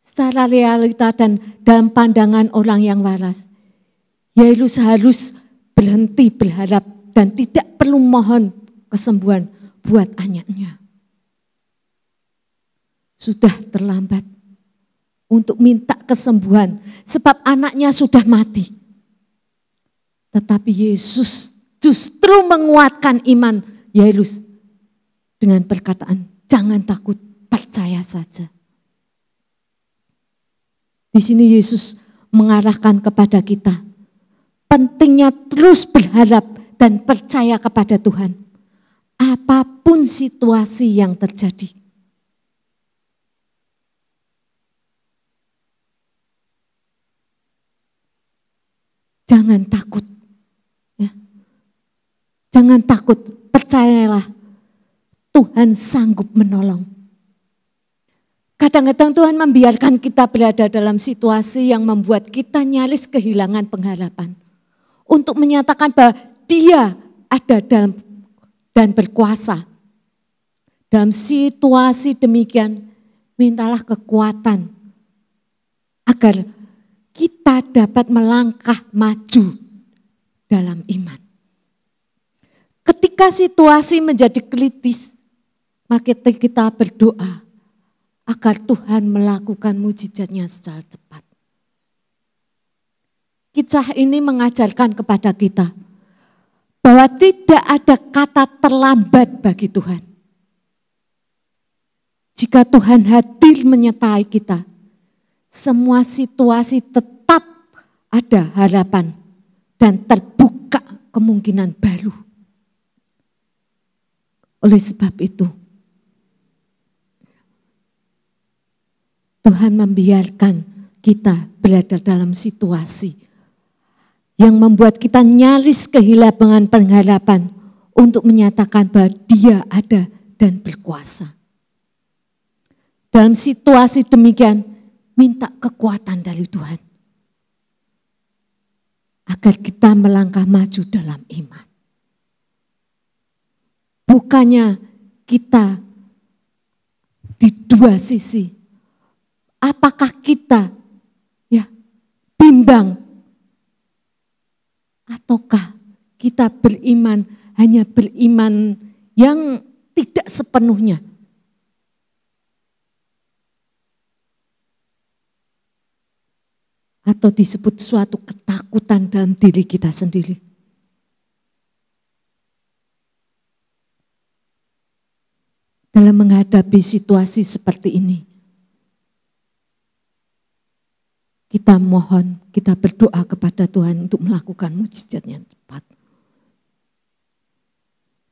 Secara realita dan dalam pandangan orang yang waras, Yairus harus berhenti berharap dan tidak perlu mohon kesembuhan buat anaknya. Sudah terlambat untuk minta kesembuhan sebab anaknya sudah mati. Tetapi Yesus justru menguatkan iman Yairus dengan perkataan, jangan takut, percaya saja. Di sini Yesus mengarahkan kepada kita, pentingnya terus berharap dan percaya kepada Tuhan. Apapun situasi yang terjadi. Jangan takut. Ya. Jangan takut, percayalah Tuhan sanggup menolong. Kadang-kadang Tuhan membiarkan kita berada dalam situasi yang membuat kita nyaris kehilangan pengharapan. Untuk menyatakan bahwa Dia ada dalam dan berkuasa. Dalam situasi demikian, mintalah kekuatan agar kita dapat melangkah maju dalam iman. Ketika situasi menjadi kritis, maka kita berdoa agar Tuhan melakukan mujizatnya secara cepat. Kisah ini mengajarkan kepada kita bahwa tidak ada kata terlambat bagi Tuhan. Jika Tuhan hadir menyertai kita, semua situasi tetap ada harapan dan terbuka kemungkinan baru. Oleh sebab itu, Tuhan membiarkan kita berada dalam situasi yang membuat kita nyaris kehilangan pengharapan untuk menyatakan bahwa Dia ada dan berkuasa. Dalam situasi demikian, minta kekuatan dari Tuhan agar kita melangkah maju dalam iman. Bukannya kita di dua sisi. Apakah kita bimbang ataukah kita beriman hanya beriman yang tidak sepenuhnya. atau disebut suatu ketakutan dalam diri kita sendiri. Dalam menghadapi situasi seperti ini, kita mohon, kita berdoa kepada Tuhan untuk melakukan mujizat yang cepat.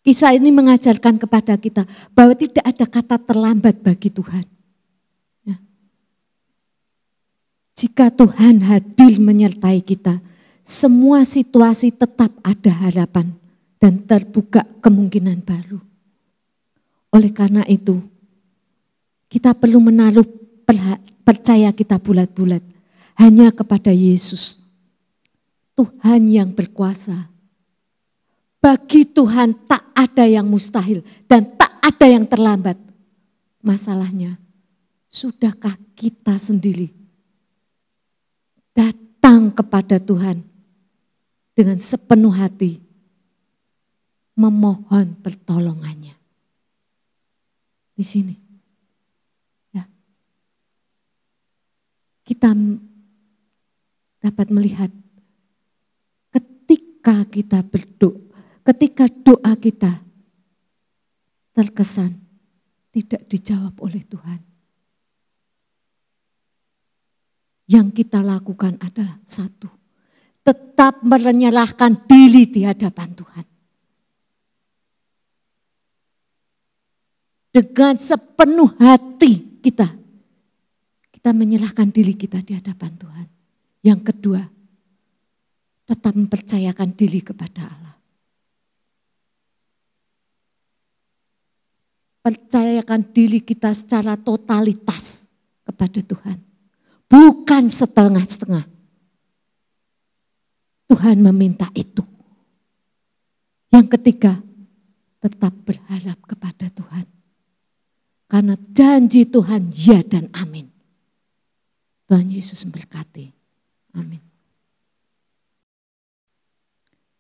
Kisah ini mengajarkan kepada kita bahwa tidak ada kata terlambat bagi Tuhan. Ya. Jika Tuhan hadir menyertai kita, semua situasi tetap ada harapan dan terbuka kemungkinan baru. Oleh karena itu, kita perlu menaruh percaya kita bulat-bulat hanya kepada Yesus, Tuhan yang berkuasa. Bagi Tuhan tak ada yang mustahil dan tak ada yang terlambat. Masalahnya, sudahkah kita sendiri datang kepada Tuhan dengan sepenuh hati, memohon pertolongannya? Di sini, ya, kita dapat melihat ketika kita berdoa, ketika doa kita terkesan tidak dijawab oleh Tuhan. Yang kita lakukan adalah satu, tetap menyerahkan diri di hadapan Tuhan. Dengan sepenuh hati kita menyerahkan diri kita di hadapan Tuhan. Yang kedua, tetap mempercayakan diri kepada Allah. Percayakan diri kita secara totalitas kepada Tuhan. Bukan setengah-setengah. Tuhan meminta itu. Yang ketiga, tetap berharap kepada Tuhan. Karena janji Tuhan ya dan amin. Tuhan Yesus memberkati. Amin.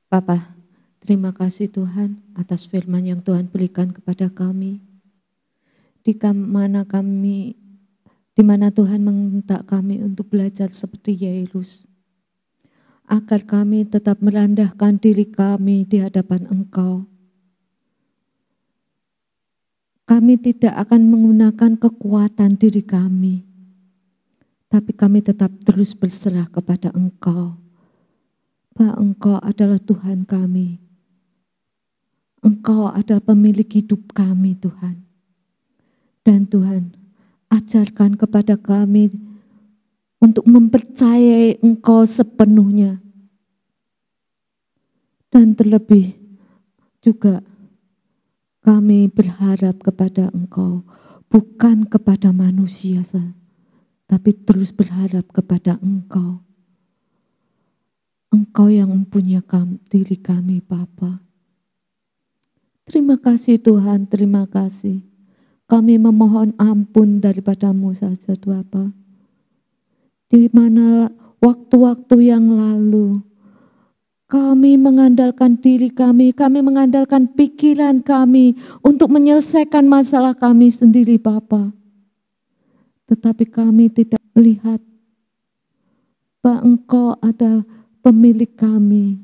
Bapa, terima kasih Tuhan atas firman yang Tuhan berikan kepada kami. Di mana Tuhan meminta kami untuk belajar seperti Yairus. Agar kami tetap merendahkan diri kami di hadapan Engkau. Kami tidak akan menggunakan kekuatan diri kami, tapi kami tetap terus berserah kepada Engkau. Bahwa Engkau adalah Tuhan kami. Engkau adalah pemilik hidup kami, Tuhan. Dan Tuhan, ajarkan kepada kami untuk mempercayai Engkau sepenuhnya. Dan terlebih juga kami berharap kepada Engkau, bukan kepada manusia, tapi terus berharap kepada Engkau. Engkau yang mempunyai diri kami, Bapa. Terima kasih Tuhan, terima kasih. Kami memohon ampun daripada-Mu saja, Bapa. Di mana waktu-waktu yang lalu, kami mengandalkan diri kami mengandalkan pikiran kami untuk menyelesaikan masalah kami sendiri, Bapa. Tetapi kami tidak melihat bahwa Engkau ada pemilik kami.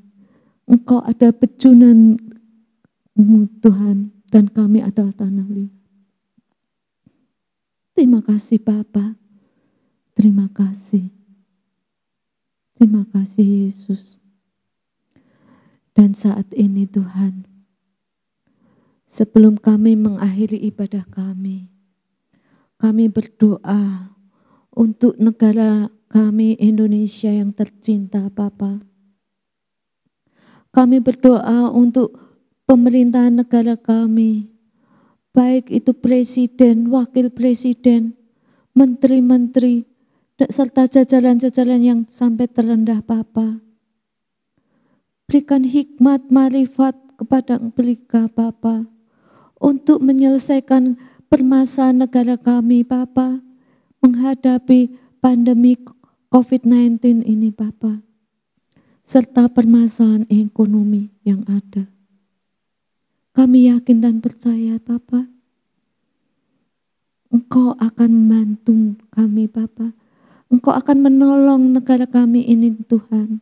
Engkau ada pejunanmu, Tuhan, dan kami adalah tanah liat. Terima kasih, Bapa. Terima kasih. Terima kasih, Yesus. Dan saat ini Tuhan, sebelum kami mengakhiri ibadah kami berdoa untuk negara kami Indonesia yang tercinta, Bapa. Kami berdoa untuk pemerintahan negara kami, baik itu presiden, wakil presiden, menteri-menteri, serta jajaran-jajaran yang sampai terendah, Bapa. Berikan hikmat, marifat kepada mereka, Bapa, untuk menyelesaikan permasalahan negara kami, Bapa, menghadapi pandemi COVID-19 ini, Bapa, serta permasalahan ekonomi yang ada. Kami yakin dan percaya, Bapa, Engkau akan membantu kami, Bapa. Engkau akan menolong negara kami ini Tuhan.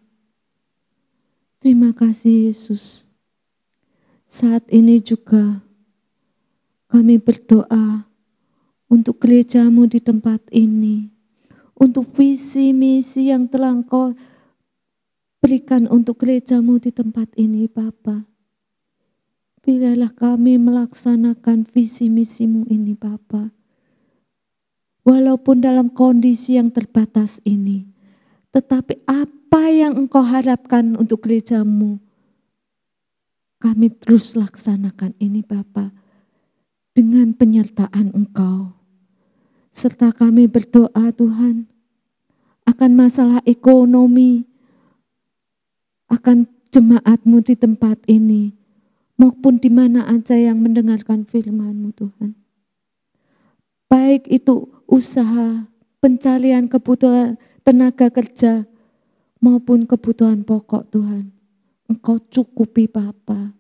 Terima kasih Yesus. Saat ini juga kami berdoa untuk gereja-Mu di tempat ini. Untuk visi misi yang telah Engkau berikan untuk gereja-Mu di tempat ini Bapa. Biarlah kami melaksanakan visi misi-Mu ini Bapa. Walaupun dalam kondisi yang terbatas ini. Tetapi apa yang Engkau harapkan untuk gereja-Mu, kami terus laksanakan ini Bapa. Dengan penyertaan Engkau. Serta kami berdoa Tuhan akan masalah ekonomi, akan jemaat-Mu di tempat ini, maupun di mana aja yang mendengarkan firman-Mu Tuhan. Baik itu usaha, pencarian kebutuhan tenaga kerja, maupun kebutuhan pokok Tuhan. Engkau cukupi Bapa.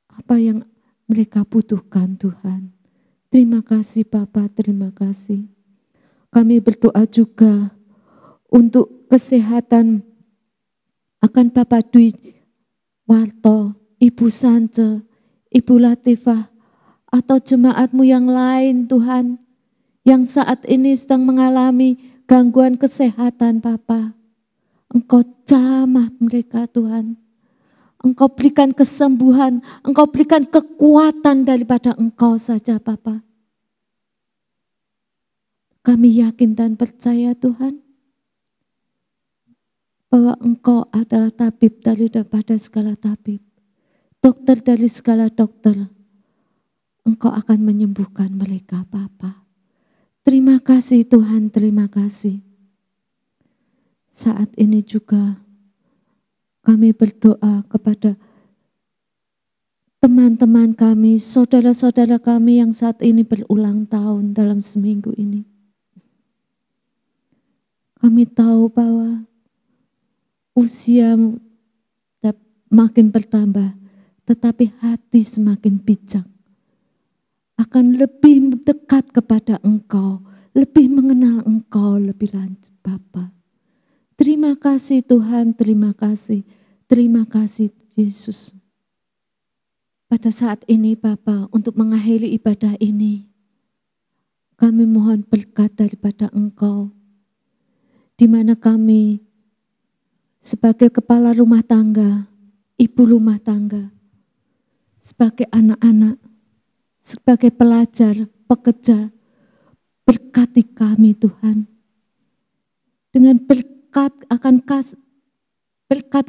Apa yang mereka butuhkan Tuhan. Terima kasih Bapa, terima kasih. Kami berdoa juga untuk kesehatan akan Bapak Dwi Warto, Ibu Sance, Ibu Latifah, atau jemaat-Mu yang lain Tuhan, yang saat ini sedang mengalami gangguan kesehatan Bapa. Engkau jamah mereka Tuhan. Engkau berikan kesembuhan, Engkau berikan kekuatan daripada Engkau saja Bapa. Kami yakin dan percaya Tuhan, bahwa Engkau adalah tabib daripada segala tabib, dokter dari segala dokter. Engkau akan menyembuhkan mereka Bapa. Terima kasih Tuhan, terima kasih. Saat ini juga kami berdoa kepada teman-teman kami, saudara-saudara kami yang saat ini berulang tahun dalam seminggu ini. Kami tahu bahwa usia makin bertambah, tetapi hati semakin bijak. Akan lebih dekat kepada Engkau, lebih mengenal Engkau lebih lanjut Bapa. Terima kasih Tuhan, terima kasih Yesus. Pada saat ini Bapa, untuk mengakhiri ibadah ini, kami mohon berkat daripada Engkau, di mana kami sebagai kepala rumah tangga, ibu rumah tangga, sebagai anak-anak, sebagai pelajar, pekerja, berkati kami Tuhan. Dengan berkat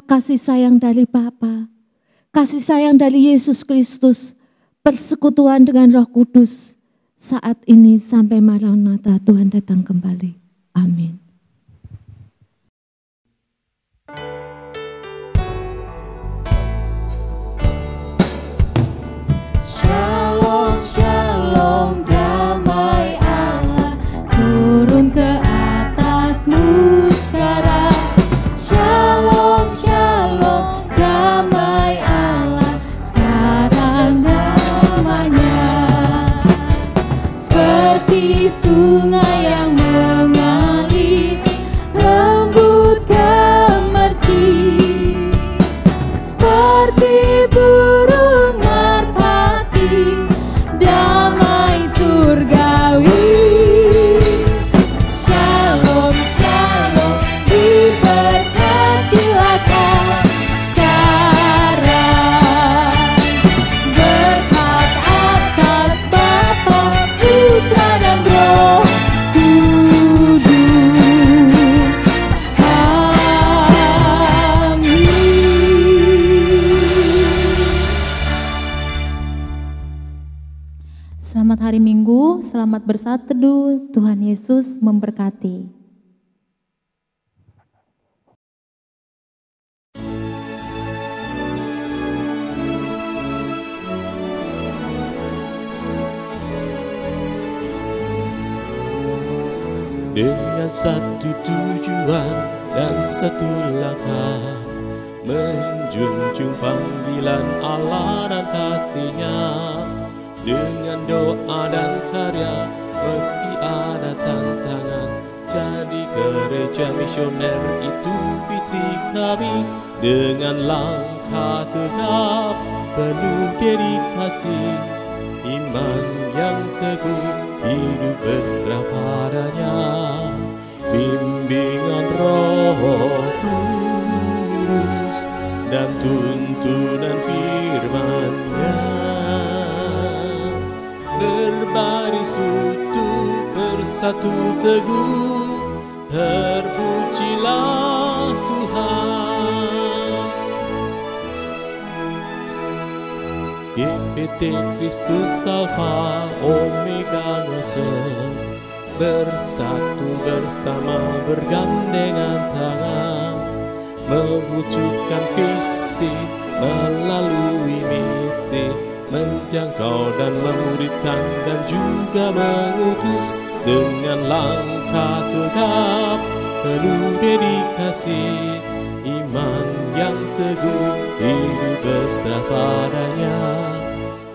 kasih sayang dari Bapa, kasih sayang dari Yesus Kristus, persekutuan dengan Roh Kudus, saat ini sampai Maranatha Tuhan datang kembali. Amin. Shalom, shalom, damai Allah turun ke atasmu sekarang. Shalom, shalom, damai Allah sekarang namanya. Seperti sungai yang mengalir, lembut gemerci. Seperti burung damai surgawi. Shalom, shalom, diberkatilah kau sekarang. Berkat atas Bapa, Putra dan Roh Kudus. Amin. Selamat hari Minggu, selamat bersaat teduh, Tuhan Yesus memberkati. Dengan satu tujuan dan satu langkah, menjunjung panggilan Allah dan kasih-Nya. Dengan doa dan karya meski ada tantangan, gereja misioner itu visi kami, dengan langkah tegap penuh dedikasi, iman yang teguh, hidup berserah padanya, bimbingan Roh Kudus dan tuntunan firman-Nya, berbaris utuh bersatu teguh, terpujilah Tuhan. GPT Kristus Alfa Omega Ngasem, bersatu bersama bergandengan tangan, mewujudkan visi melalui misi, menjangkau dan memuridkan dan juga mengutus, dengan langkah tegap penuh dedikasi, iman yang teguh, hidup berserah padanya,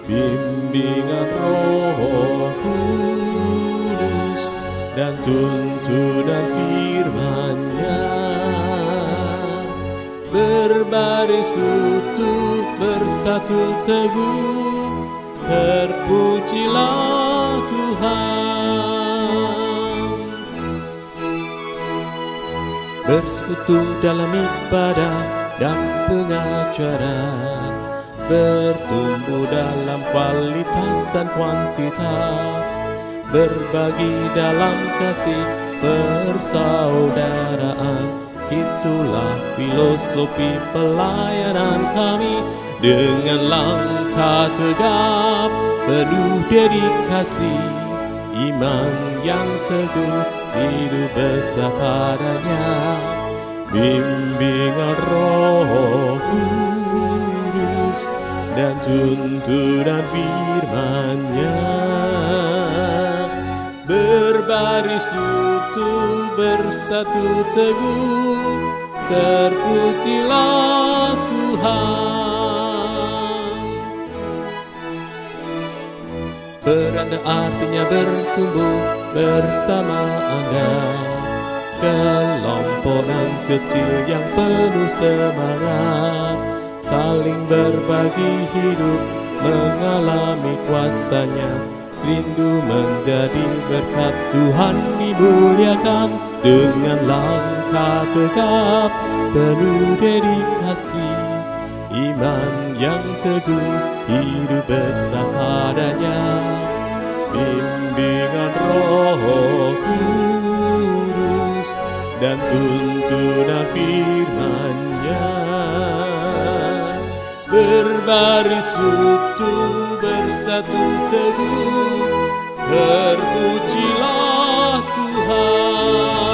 bimbingan Roh Kudus dan tuntunan firman-Nya, berbaris utuh bersatu teguh, terpujilah Tuhan. Bersekutu dalam ibadah dan pengajaran, bertumbuh dalam kualitas dan kuantitas, berbagi dalam kasih persaudaraan. Itulah filosofi pelayanan kami, dengan langkah tegap penuh dedikasi, iman yang teguh, hidup besar padanya, bimbingan Roh Kudus dan tuntunan firman-Nya, berbaris utuh bersatu teguh, terpujilah Tuhan. Beranda artinya bertumbuh bersama Anda, kelompokan kecil yang penuh semangat, saling berbagi hidup, mengalami kuasa-Nya, rindu menjadi berkat Tuhan dimuliakan, dengan langkah tegap penuh dedikasi, iman yang teguh, hidup besar padanya, bimbingan Roh Kudus dan tuntunan firman-Nya, berbaris utuh bersatu teguh, terpujilah Tuhan.